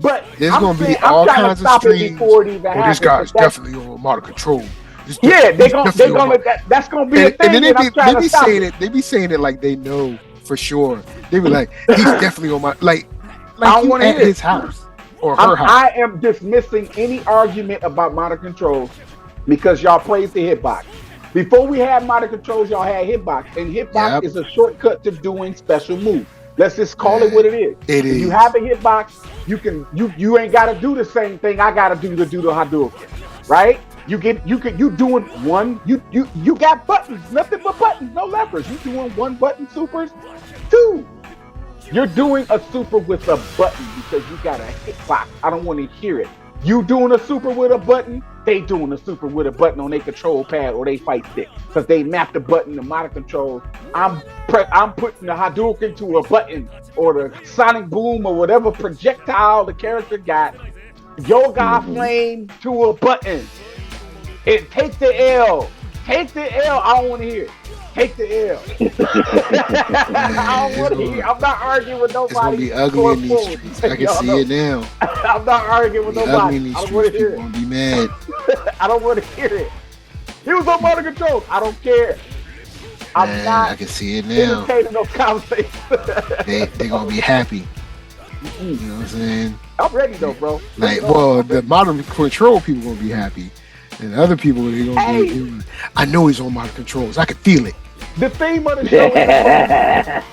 But there's gonna be all kinds of streams. This guy's definitely on modern control. Yeah, they're gonna. That's gonna be a thing. And then they be saying it like they know for sure. They be like, he's definitely on my like I don't want to hear his house or her house. I am dismissing any argument about modern controls because y'all praise the hitbox. Before we had modern controls, y'all had hitbox, and hitbox is a shortcut to doing special moves. Let's just call it what it is. It is. If you have a hitbox, you ain't gotta do the same thing I gotta do the Hadouken, right? You doing one, you got buttons, nothing but buttons, no levers. You doing one button supers, two. You're doing a super with a button because you got a hitbox. I don't want to hear it. You doing a super with a button, they doing a super with a button on their control pad or they fight stick because they map the button to modern controls. I'm putting the Hadouken to a button or the sonic boom or whatever projectile the character got. Yoga flame to a button. It take the L. Take the L. I don't want to hear it. Take the L. I don't want to hear. I'm not arguing with nobody. It's gonna be ugly in these streets. I can see it now. I'm not arguing with nobody. I don't want to hear it. Gonna be mad. I don't want to hear it. He was on modern control. I don't care. I'm not. I can see it now. Entertaining those conversations. They're gonna be happy. You know what I'm saying? I'm ready though, bro. Like, well, the modern control people gonna be happy, and the other people they gonna be. I know he's on modern controls. I can feel it. The theme of the show is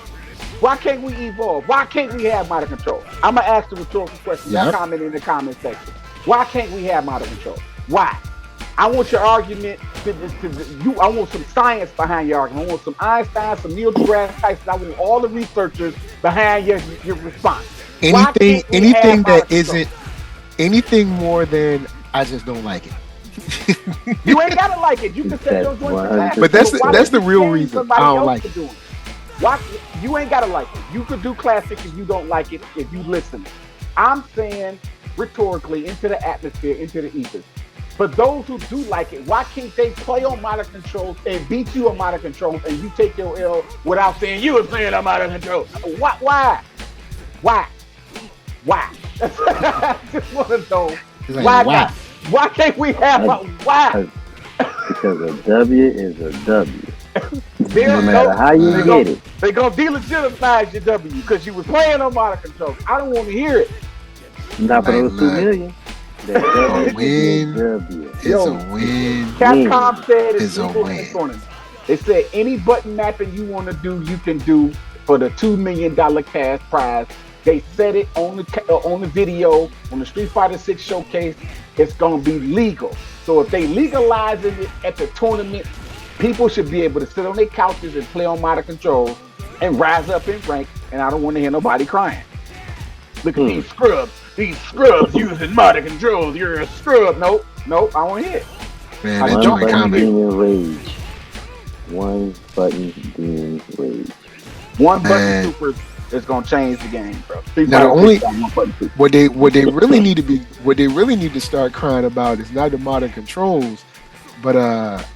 why can't we evolve? Why can't we have modern control? I'm gonna ask the rhetorical question. Y'all comment in the comment section. Why can't we have modern control? Why? I want your argument. I want some science behind your argument. I want some Einstein, some Neil deGrasse Tyson. I want all the researchers behind your response. Anything that isn't anything more than I just don't like it. You ain't gotta like it. You can set your joint to classic. But that's the real reason I don't like it. Why you ain't gotta like it? You could do classic if you don't like it. If you listen, I'm saying rhetorically into the atmosphere, into the ethers. But those who do like it, why can't they play on modern controls and beat you on modern controls and you take your L without saying you were playing on modern controls? Why? Just want to know like, why can't we have why? Because a W is a W. No matter how you get it. They're going to delegitimize your W because you were playing on modern controls. I don't want to hear it. Not for those 2 million. A win is a win. Capcom said it's a win. They said any button mapping you want to do, you can do for the $2 million cash prize. They said it on the video on the Street Fighter 6 showcase. It's gonna be legal. So if they legalize it at the tournament, people should be able to sit on their couches and play on modern controls and rise up in rank. And I don't want to hear nobody crying. Look at these scrubs. These scrubs using modern controls. You're a scrub. Nope. I want to hear it. Man, that joint One button demon rage. One button supers is gonna change the game, bro. Street Not Fighter only 6 got 1.2. what they really need to start crying about is not the modern controls, but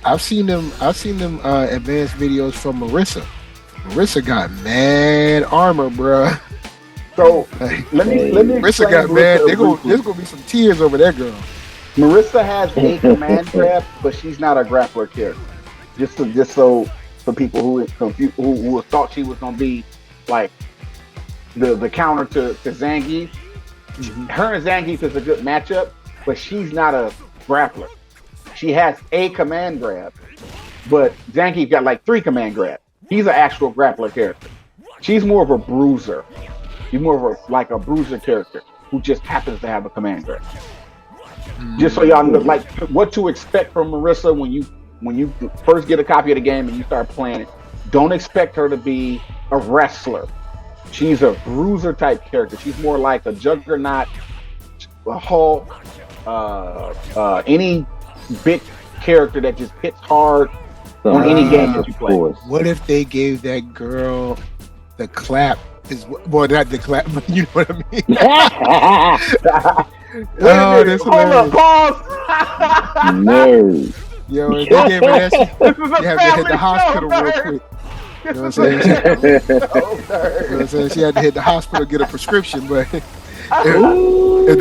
I've seen them advanced videos from Marissa. Marissa got mad armor, bruh. So let me Marissa explain got mad. There's briefly. gonna be some tears over that girl. Marissa has a command grab, but she's not a grappler character. Just so for people who thought she was gonna be like the counter to Zangief. Her and Zangief is a good matchup, but she's not a grappler. She has a command grab, but Zangief got like 3 command grabs. He's an actual grappler character. She's more of a bruiser. She's more of a bruiser character who just happens to have a command grab. Just so y'all know, like what to expect from Marissa when you first get a copy of the game and you start playing it. Don't expect her to be a wrestler. She's a bruiser type character. She's more like a Juggernaut, a Hulk, any big character that just hits hard on any game that you play. What if they gave that girl the clap? Well, not the clap, but you know what I mean. Hold up, pause. Nerd. Yo, if they gave her that, you have to hit the hospital real quick. You know what I'm saying? She had to hit the hospital to get a prescription, but if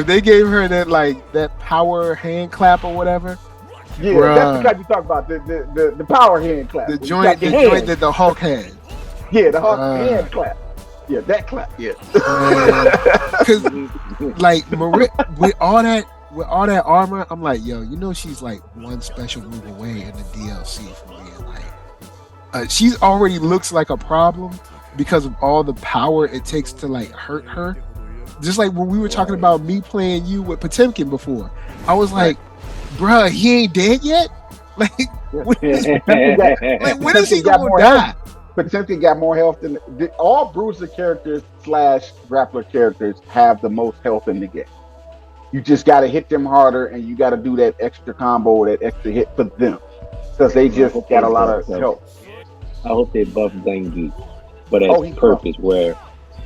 they gave her that power hand clap or whatever. Yeah, that's because you talk about the power hand clap. The joint that the Hulk had. Yeah, the Hulk hand clap. Yeah, that clap. Yeah. Because with all that armor, I'm like, yo, she's like one special move away in the DLC from being like. She already looks like a problem because of all the power it takes to like hurt her. Just like when we were talking about me playing you with Potemkin before, I was like, bruh, he ain't dead yet? Like, when is he gonna die? Potemkin got more health than all bruiser characters / grappler characters have the most health in the game. You just got to hit them harder, and you got to do that extra combo, that extra hit for them, because they just got a lot of help. I hope they buff Zangief, but at purpose where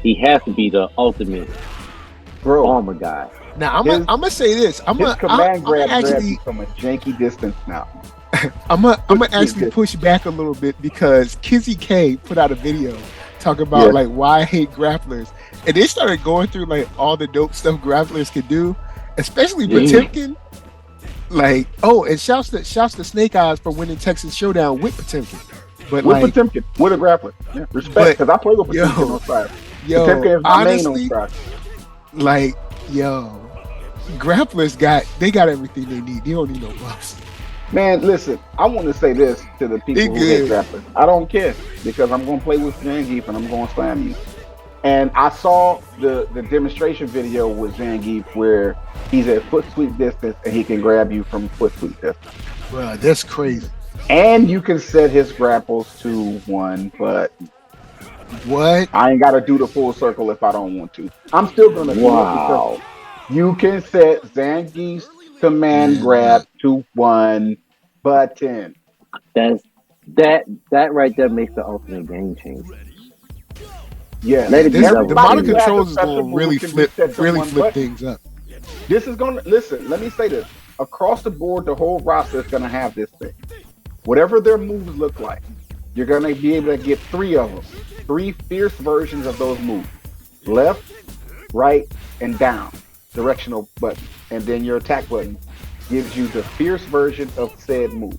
he has to be the ultimate armor guy. Now I'm gonna say this. I'm grab actually from a janky distance now. I'm gonna actually push back a little bit because Kizzy K put out a video talking about like why I hate grapplers, and they started going through like all the dope stuff grapplers can do, especially Potemkin. Like, and shouts to Snake Eyes for winning Texas Showdown with Potemkin. But with Potemkin, with a grappler. Yeah, respect, because I play with Potemkin on fire. Potemkin is my honestly, main on fire. Like, grapplers got everything they need. They don't need no buffs. Man, listen, I want to say this to the people who hate grapplers. I don't care, because I'm going to play with Zangief and I'm going to slam you. And I saw the demonstration video with Zangief where he's at foot sweep distance and he can grab you from foot sweep distance. Bro, that's crazy. And you can set his grapples to 1 button. What? I ain't got to do the full circle if I don't want to. I'm still going to do it because you can set Zangief's command grab to 1 button. That right there makes the ultimate game change. Yeah, the modern controls is going to really flip things up. This is going to listen. Let me say this: across the board, the whole roster is going to have this thing. Whatever their moves look like, you're going to be able to get 3 of them, 3 fierce versions of those moves: left, right, and down directional button, and then your attack button gives you the fierce version of said move.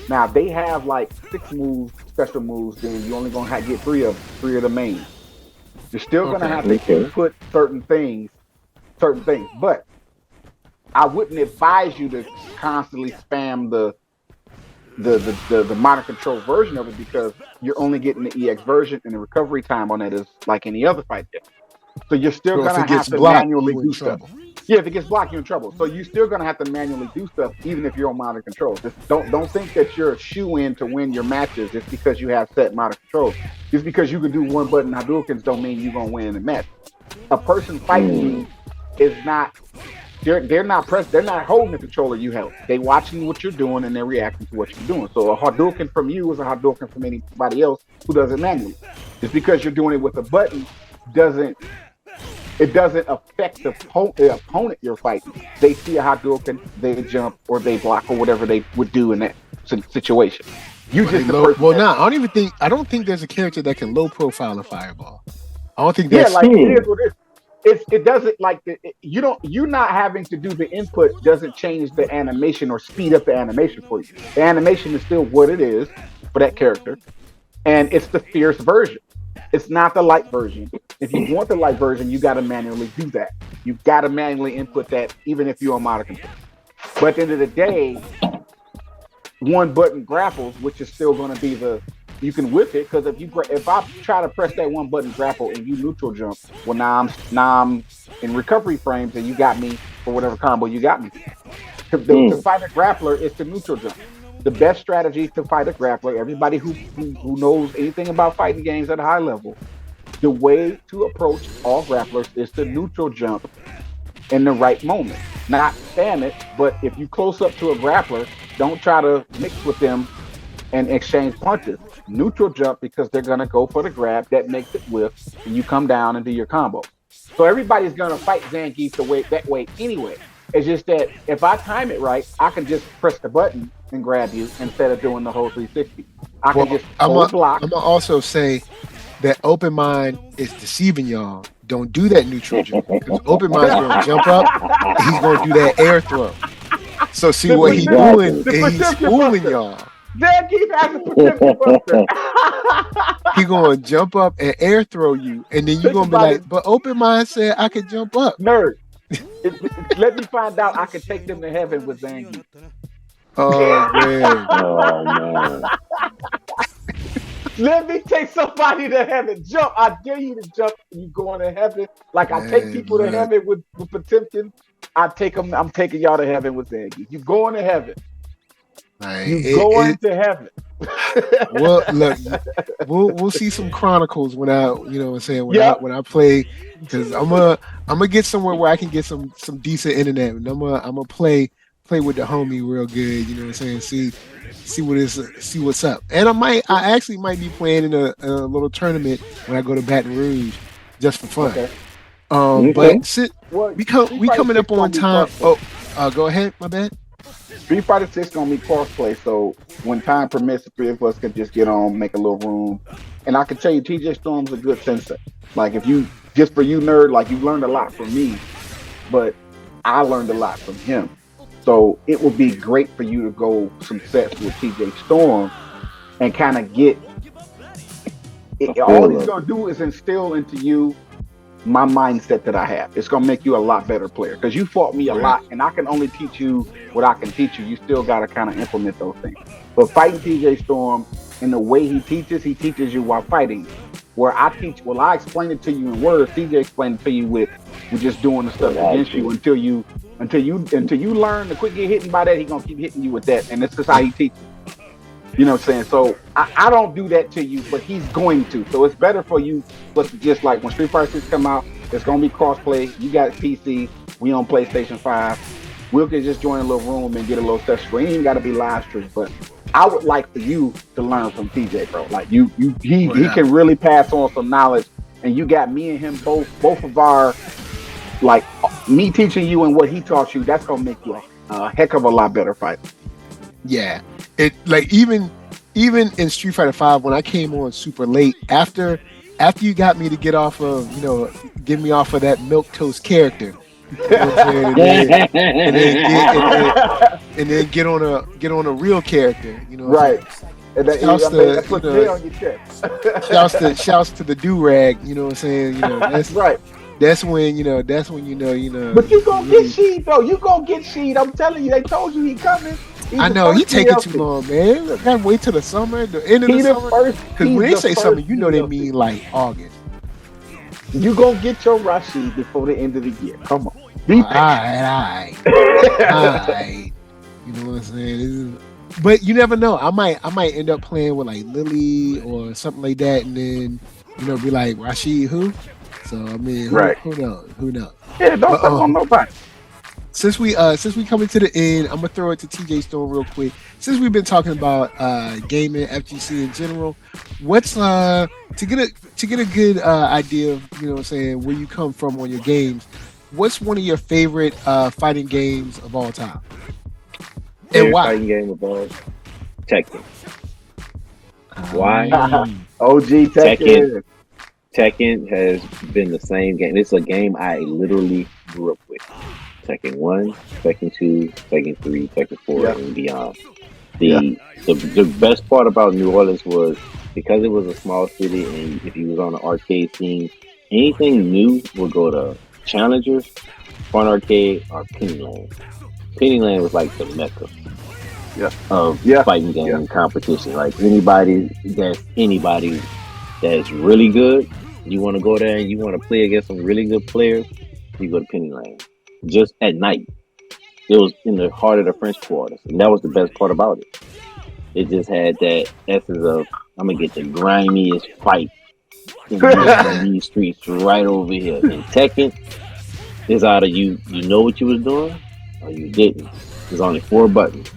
Now, if they have like 6 moves, special moves, then you're only going to get 3 of the main. You're still going to have to input certain things, but I wouldn't advise you to constantly spam the modern control version of it, because you're only getting the EX version, and the recovery time on that is like any other fight game. So you're still going to have to manually do stuff. Yeah, if it gets blocked, you're in trouble. So you're still going to have to manually do stuff, even if you're on modern control. Just don't think that you're a shoe-in to win your matches just because you have set modern control. Just because you can do 1 button Hadoukens don't mean you're going to win in the match. A person fighting you is not they're not they're not holding the controller you held. They watching what you're doing and they're reacting to what you're doing. So a Hadouken from you is a Hadouken from anybody else who does it manually. Just because you're doing it with a button doesn't affect the opponent you're fighting. They see a Hadouken, they jump or they block or whatever they would do in that situation. You just I don't think there's a character that can low profile a fireball. I don't think that's it is what it is. It doesn't like you're not having to do the input doesn't change the animation or speed up the animation for you. The animation is still what it is for that character, and it's the fierce version. It's not the light version. If you want the light version, you got to manually do that. You got to manually input that, even if you're on motor control. But at the end of the day, one button grapples, which is still going to be you can whip it, because if I try to press that one button grapple and you neutral jump, well now I'm in recovery frames and you got me for whatever combo you got me. To fight a grappler is to neutral jump. The best strategy to fight a grappler, everybody who knows anything about fighting games at a high level, the way to approach all grapplers is to neutral jump in the right moment. Not spam it, but if you close up to a grappler, don't try to mix with them and exchange punches. Neutral jump, because they're going to go for the grab that makes it whiff, and you come down and do your combo. So everybody's going to fight Zangief that way anyway. It's just that if I time it right, I can just press the button and grab you instead of doing the whole 360. I can just block. I'm going to also say that Open Mind is deceiving y'all. Don't do that neutral jump, because Open Mind's going to jump up and he's going to do that air throw. So see what he's doing, and he's fooling y'all. Zangief has a potential buster. He gonna jump up and air throw you, and then you're gonna be like, "But Open Mind said I could jump up." Nerd, let me find out I can take them to heaven with Zangief. Oh man! Oh man! Let me take somebody to heaven. Jump! I dare you to jump. You going to heaven? Like I take people to heaven with Potemkin. I take them. I'm taking y'all to heaven with Zangief. You going to heaven? To heaven. Well, look, we'll see some chronicles when I play, because I'm gonna get somewhere where I can get some decent internet, and I'm gonna play with the homie real good. You know what I'm saying? See what's up. And I actually might be playing in a little tournament when I go to Baton Rouge, just for fun. Okay. But we coming up on time. Go ahead. My bad. Street Fighter 6 gonna be crossplay, so when time permits, the three of us can just get on, make a little room. And I can tell you, TJ Storm's a good sensei. Like, if you, just for you nerd, like, you learned a lot from me, but I learned a lot from him. So it would be great for you to go some sets with TJ Storm and kind of get all he's gonna do is instill into you my mindset that I have. It's gonna make you a lot better player, because you fought me a lot, and I can only teach you what I can teach you. You still gotta kind of implement those things. But fighting TJ Storm and the way he teaches you while fighting. Where I explain it to you in words, TJ explained it to you with just doing the stuff against you until you learn to quit get hit by that. He gonna keep hitting you with that, and this is how he teaches. You know what I'm saying? So I don't do that to you, but he's going to. So it's better for you, but just like when Street Fighter 6 come out, it's going to be crossplay. You got PC, we on PlayStation 5. We can just join a little room and get a little session. We ain't even got to be live stream, but I would like for you to learn from TJ, bro. Like he can really pass on some knowledge, and you got me and him both of our, like, me teaching you and what he taught you, that's going to make you a heck of a lot better fighter. Yeah. It, like, even in Street Fighter 5, when I came on super late, after you got me to get off of, get me off of that milquetoast character, you know what I'm saying? and then get on a real character, you know. Right. And that, shouts put J on your chest. shouts to the do-rag, you know what I'm saying? That's right. That's when you know. But you gonna get Sheed though. You gonna get Sheed. I'm telling you, they told you he coming. I know he taking too long, man. Gotta wait till the summer, the end of the summer. Because when they say summer, you know they mean like August. You gonna get your Rashid before the end of the year. Come on. Be all right. You know what I'm saying? But you never know. I might end up playing with like Lily or something like that, and then be like, Rashid who? So I mean, who knows? Yeah, don't stop on nobody. since we coming to the end, I'm gonna throw it to TJ Storm real quick. Since we've been talking about gaming, FGC in general, what's to get a good idea of, you know what I'm saying, where you come from on your games, what's one of your favorite fighting games of all time? And why? Fighting game of all Tekken. Why? OG Tekken. Tekken has been the same game. It's a game I literally grew up with. Tekken 1, Tekken 2, Tekken 3, Tekken 4, and beyond. The best part about New Orleans was because it was a small city, and if you was on an arcade scene, anything new would go to Challengers, Fun Arcade, or Pennyland. Pennyland was like the mecca of fighting game competition. Like anybody that's really good, you want to go there and you want to play against some really good players, you go to Pennyland. Just at night. It was in the heart of the French Quarters. And that was the best part about it. It just had that essence of, I'm going to get the grimiest fight in these streets right over here. And Tekken is either you know what you was doing or you didn't. There's only 4 buttons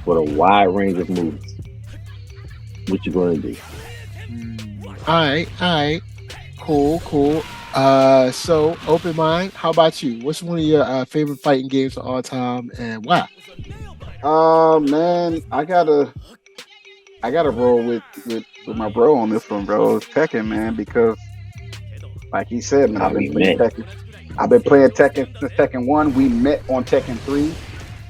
with a wide range of moves. What you going to do? All right. Cool. So open mind. How about you? What's one of your favorite fighting games of all time, and why? Man, I gotta roll with my bro on this one, bro. It's Tekken, man, because like he said, man, I've been playing Tekken since Tekken 1. We met on Tekken 3,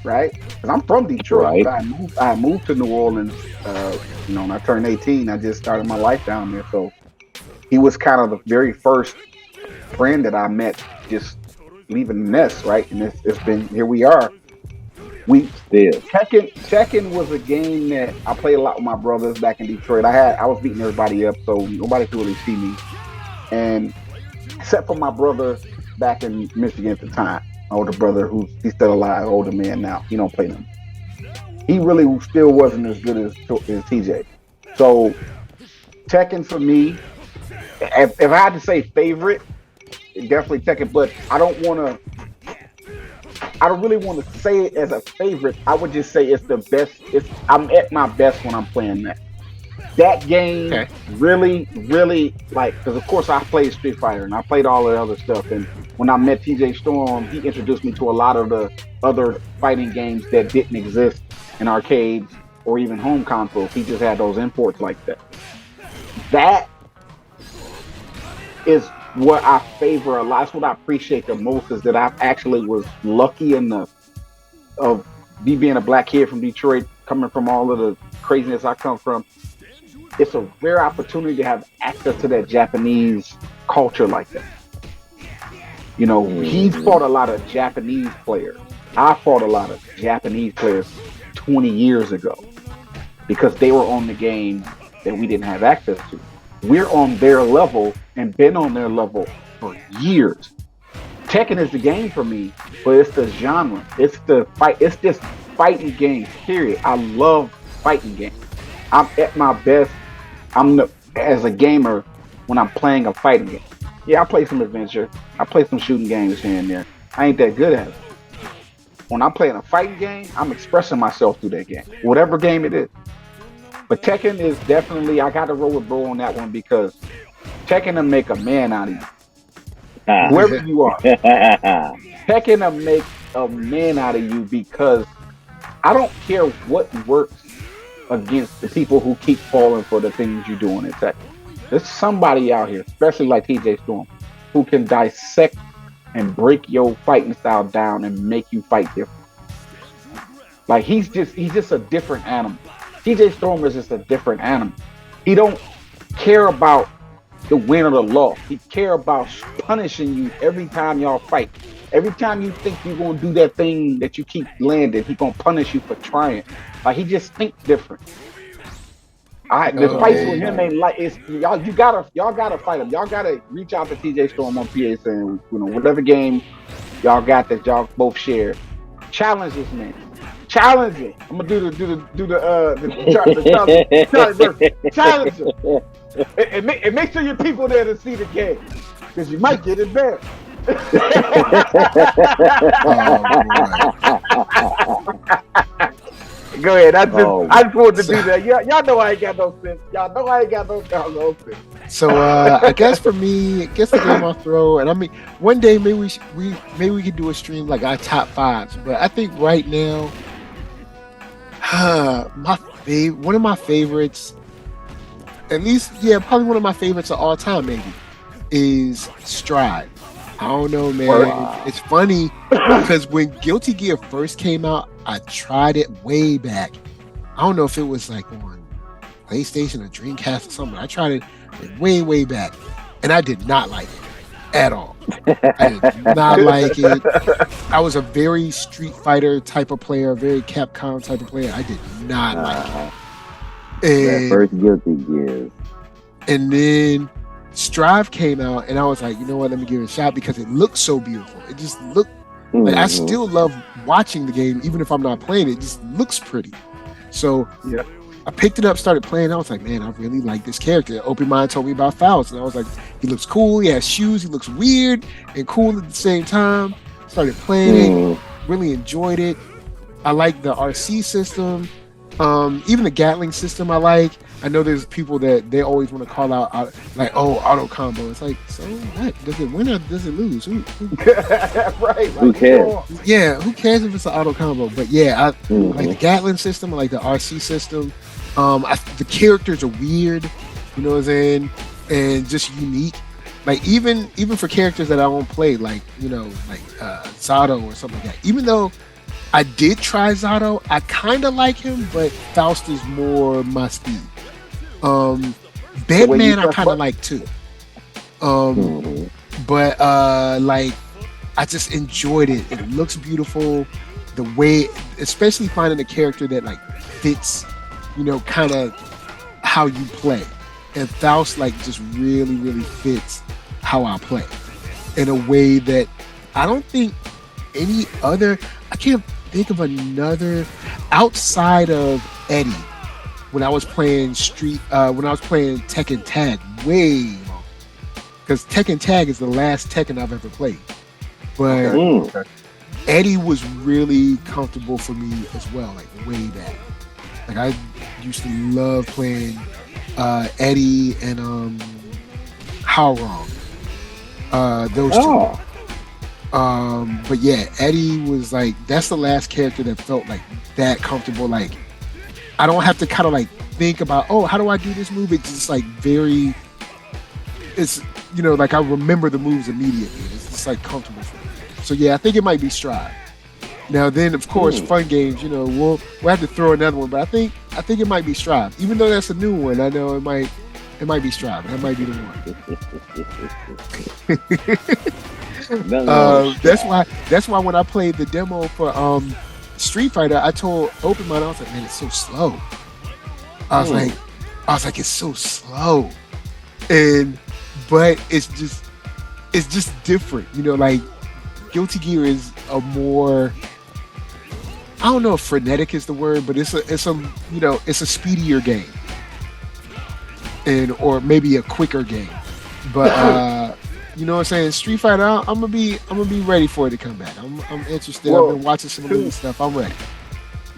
right? Because I'm from Detroit. Right. I moved to New Orleans. When I turned 18, I just started my life down there. So he was kind of the very first friend that I met just leaving the nest, right? And it's been, here we are. Tekken was a game that I played a lot with my brothers back in Detroit. I was beating everybody up, so nobody could really see me. And except for my brother back in Michigan at the time, my older brother, he's still alive, older man now. He don't play them. He really still wasn't as good as TJ. So Tekken for me, if I had to say favorite, definitely Tekken, but I don't really want to say it as a favorite. I would just say it's the best. I'm at my best when I'm playing that. That game really, really, like, because of course I played Street Fighter and I played all the other stuff. And when I met TJ Storm, he introduced me to a lot of the other fighting games that didn't exist in arcades or even home consoles. He just had those imports like that. That is what I favor a lot. That's what I appreciate the most, is that I actually was lucky enough of me being a black kid from Detroit, coming from all of the craziness I come from. It's a rare opportunity to have access to that Japanese culture like that. He fought a lot of Japanese players. I fought a lot of Japanese players 20 years ago because they were on the game that we didn't have access to. We're on their level and been on their level for years. Tekken is the game for me, but it's the genre. It's the fight. It's just fighting games, period. I love fighting games. I'm at my best. As a gamer when I'm playing a fighting game. Yeah, I play some adventure. I play some shooting games here and there. I ain't that good at it. When I'm playing a fighting game, I'm expressing myself through that game, whatever game it is. But Tekken is definitely, I got to roll with bro on that one because Tekken will make a man out of you. Whoever you are. Tekken will make a man out of you because I don't care what works against the people who keep falling for the things you're doing in Tekken. There's somebody out here, especially like TJ Storm, who can dissect and break your fighting style down and make you fight different. Like he's just a different animal. TJ Storm is just a different animal. He don't care about the win or the loss. He care about punishing you every time y'all fight. Every time you think you're gonna do that thing that you keep landing, he gonna punish you for trying. Like he just thinks different. The fights with him ain't like it's y'all. Y'all gotta fight him. Y'all gotta reach out to TJ Storm on PA saying, whatever game y'all got that y'all both share. Challenge this man. Challenge him. I'm gonna do the challenge him. And make sure your people there to see the game, because you might get embarrassed. Go ahead. I just wanted to do that. Y'all know I ain't got no sense. Y'all know I ain't got no sense. So I guess for me, I guess the game I'll throw, and I mean, one day maybe we could do a stream like our top fives. But I think right now, one of my favorites, at least, probably one of my favorites of all time, maybe, is Strive. I don't know, man. Wow. It's funny because when Guilty Gear first came out, I tried it way back. I don't know if it was like on PlayStation or Dreamcast or something. I tried it way, way back, and I did not like it at all. I did not like it. I was a very Street Fighter type of player, very Capcom type of player. I did not like it. That first Guilty Gear. And then Strive came out, and I was like, you know what? Let me give it a shot because it looked so beautiful. It just looked like I still love watching the game, even if I'm not playing it. It just looks pretty. So I picked it up, started playing. I was like, man, I really like this character. Open Mind told me about Faust, and I was like, he looks cool. He has shoes. He looks weird and cool at the same time. Started playing it, really enjoyed it. I like the RC system, even the Gatling system. I like. I know there's people that they always want to call out like, oh, auto combo. It's like, so what? Does it win or does it lose? Who right? Who cares? Yeah, who cares if it's an auto combo? But I like the Gatling system. I like the RC system. The characters are weird, you know what I'm saying, and just unique. Like even for characters that I don't play, like like Zato or something like that. Even though I did try Zato, I kind of like him, but Faust is more my speed. Batman I kind of like too. But like I just enjoyed it. It looks beautiful. The way, especially finding a character that like fits, kind of how you play. And Faust like just really, really fits how I play in a way that I don't think any other. I can't think of another outside of Eddie. When I was playing Tekken Tag way long, because Tekken Tag is the last Tekken I've ever played. But Eddie was really comfortable for me as well, like way back. Like I used to love playing Eddie and How Wrong. Those two. But Eddie was like, that's the last character that felt like that comfortable. Like I don't have to kind of like think about, how do I do this move? It's just like it's like I remember the moves immediately. It's just like comfortable for me. So I think it might be Strive. Now then, of course, fun games. We'll have to throw another one, but I think it might be Strive. Even though that's a new one, I know it might be Strive. That might be the one. That's why when I played the demo for Street Fighter, I told Open Mind, I was like, man, it's so slow. I was like, it's so slow, but it's just different. Like Guilty Gear is a more, I don't know if frenetic is the word, but it's a speedier game, or maybe a quicker game. But you know what I'm saying? Street Fighter, I'm gonna be ready for it to come back. I'm interested. I've been watching some of the stuff. I'm ready.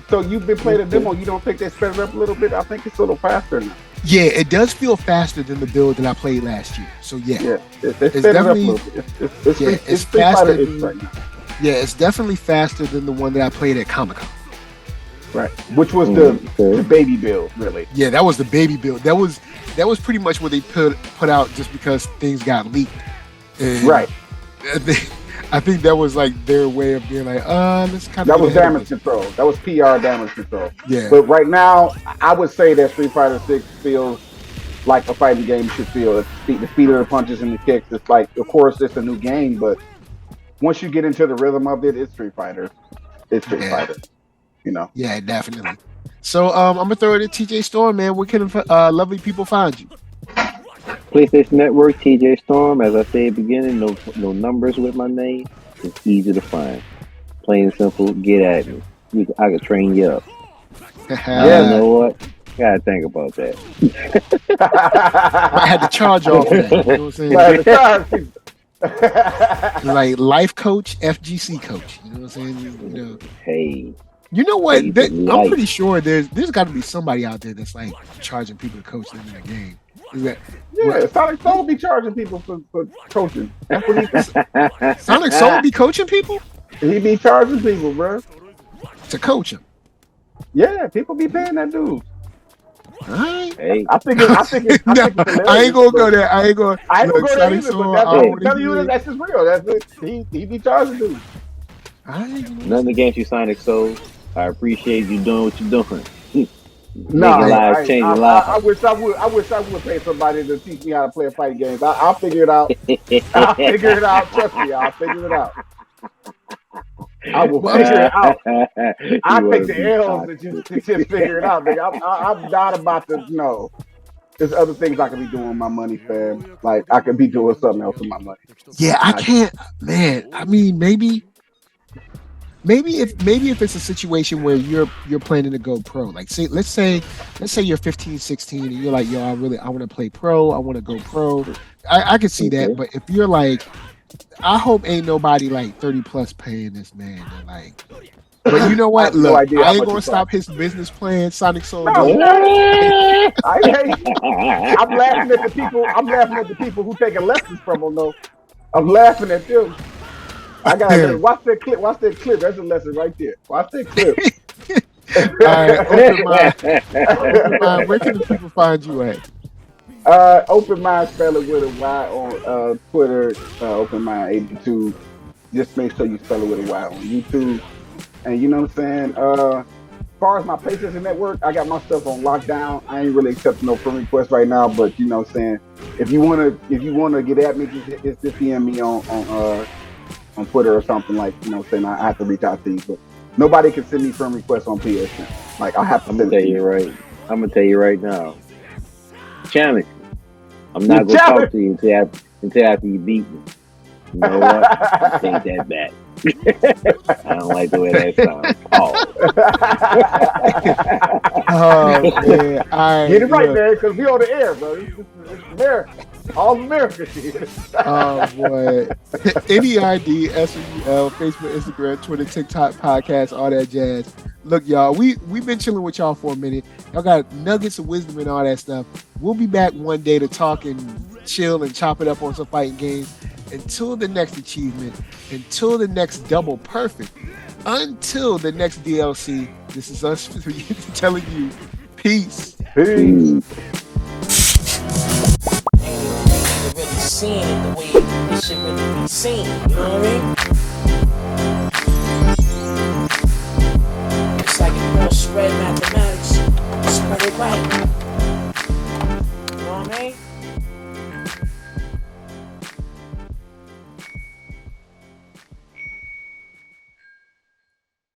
So you've been playing the demo. You don't think they sped it up a little bit? I think it's a little faster now. Yeah, it does feel faster than the build that I played last year. So it's definitely it's faster than, right now. Yeah, it's definitely faster than the one that I played at Comic-Con. Right, which was the baby build, really. Yeah, that was the baby build. That was pretty much what they put out just because things got leaked. And right. I think that was like their way of being like, let's kind of. That was damage control. That was PR damage control. Yeah. But right now, I would say that Street Fighter 6 feels like a fighting game should feel. The speed of the punches and the kicks. It's like, of course, it's a new game, but once you get into the rhythm of it, it's Street Fighter. It's Street Fighter. Yeah, definitely. So I'm gonna throw it at TJ Storm, man. Where can lovely people find you? PlayStation Network, TJ Storm. As I said at the beginning, no numbers with my name. It's easy to find. Plain and simple. Get at me. I can train you up. You know what? Gotta think about that. I had to charge off for that. You know what I'm saying? Like life coach, FGC coach. You know what I'm saying? You know. Hey. You know what? Hey, I'm pretty sure there's got to be somebody out there that's like charging people to coach them in a game. Is that? Yeah, Sonic Soul be charging people for coaching. That's what he Sonic Soul be coaching people? He be charging people, bro. To coach them. Yeah, people be paying that dude. Right. Hey. I think it's hilarious. I ain't gonna go there. I ain't gonna go there either, Soul, but I'm telling you that's just real. That's it. He be charging dudes. None against you, Sonic Soul. I appreciate you doing what you're doing. No, changing lives. I wish I would pay somebody to teach me how to play a fighting game. I'll figure it out. I'll figure it out. Trust me, I'll figure it out. I will figure it out. I take the L's and just figure it out. I'm not about to know. There's other things I could be doing with my money, fam. Like I could be doing something else with my money. Yeah, I can't, man. I mean, maybe if it's a situation where you're planning to go pro, like let's say you're 15, 16 and you're like, yo, I want to play pro, I want to go pro. I can see that, but if you're like, I hope ain't nobody like 30 plus paying this man. Like, but you know what? Look, I ain't gonna stop his business plan. Sonic Soul. No. I'm laughing at the people. I'm laughing at the people who taking lessons from him, though. I'm laughing at them. I gotta watch that clip. Watch that clip. That's a lesson right there. Watch that clip. All right, open mind. Where can the people find you at? Open Mind, spell it with a Y on Twitter. Open Mind 82. Just make sure you spell it with a Y on YouTube. And you know what I'm saying? As far as my PlayStation Network, I got my stuff on lockdown. I ain't really accepting no friend requests right now, but you know what I'm saying? If you wanna get at me, just DM me on Twitter or something, like, you know what I'm saying? I have to reach out to you, but nobody can send me friend requests on PSN. Like I have to. I'm gonna tell you right. I'm gonna tell you right now. Challenge. I'm not gonna talk to you until after you beat me. You know what? I take that back. I don't like the way that sounds. Oh man! Get it right, man, because we on the air, bro. It's America. All America shit. Oh boy! NERD, SEL, Facebook, Instagram, Twitter, TikTok, podcast, all that jazz. Look, y'all, we've been chilling with y'all for a minute. Y'all got nuggets of wisdom and all that stuff. We'll be back one day to talk and chill and chop it up on some fighting games. Until the next achievement, until the next double perfect, until the next DLC, this is us telling you, peace. Peace. Ain't really seeing it the way this shit really be seen, you know what I mean? It's like if you don't spread mathematics, spread it right. You know what I mean?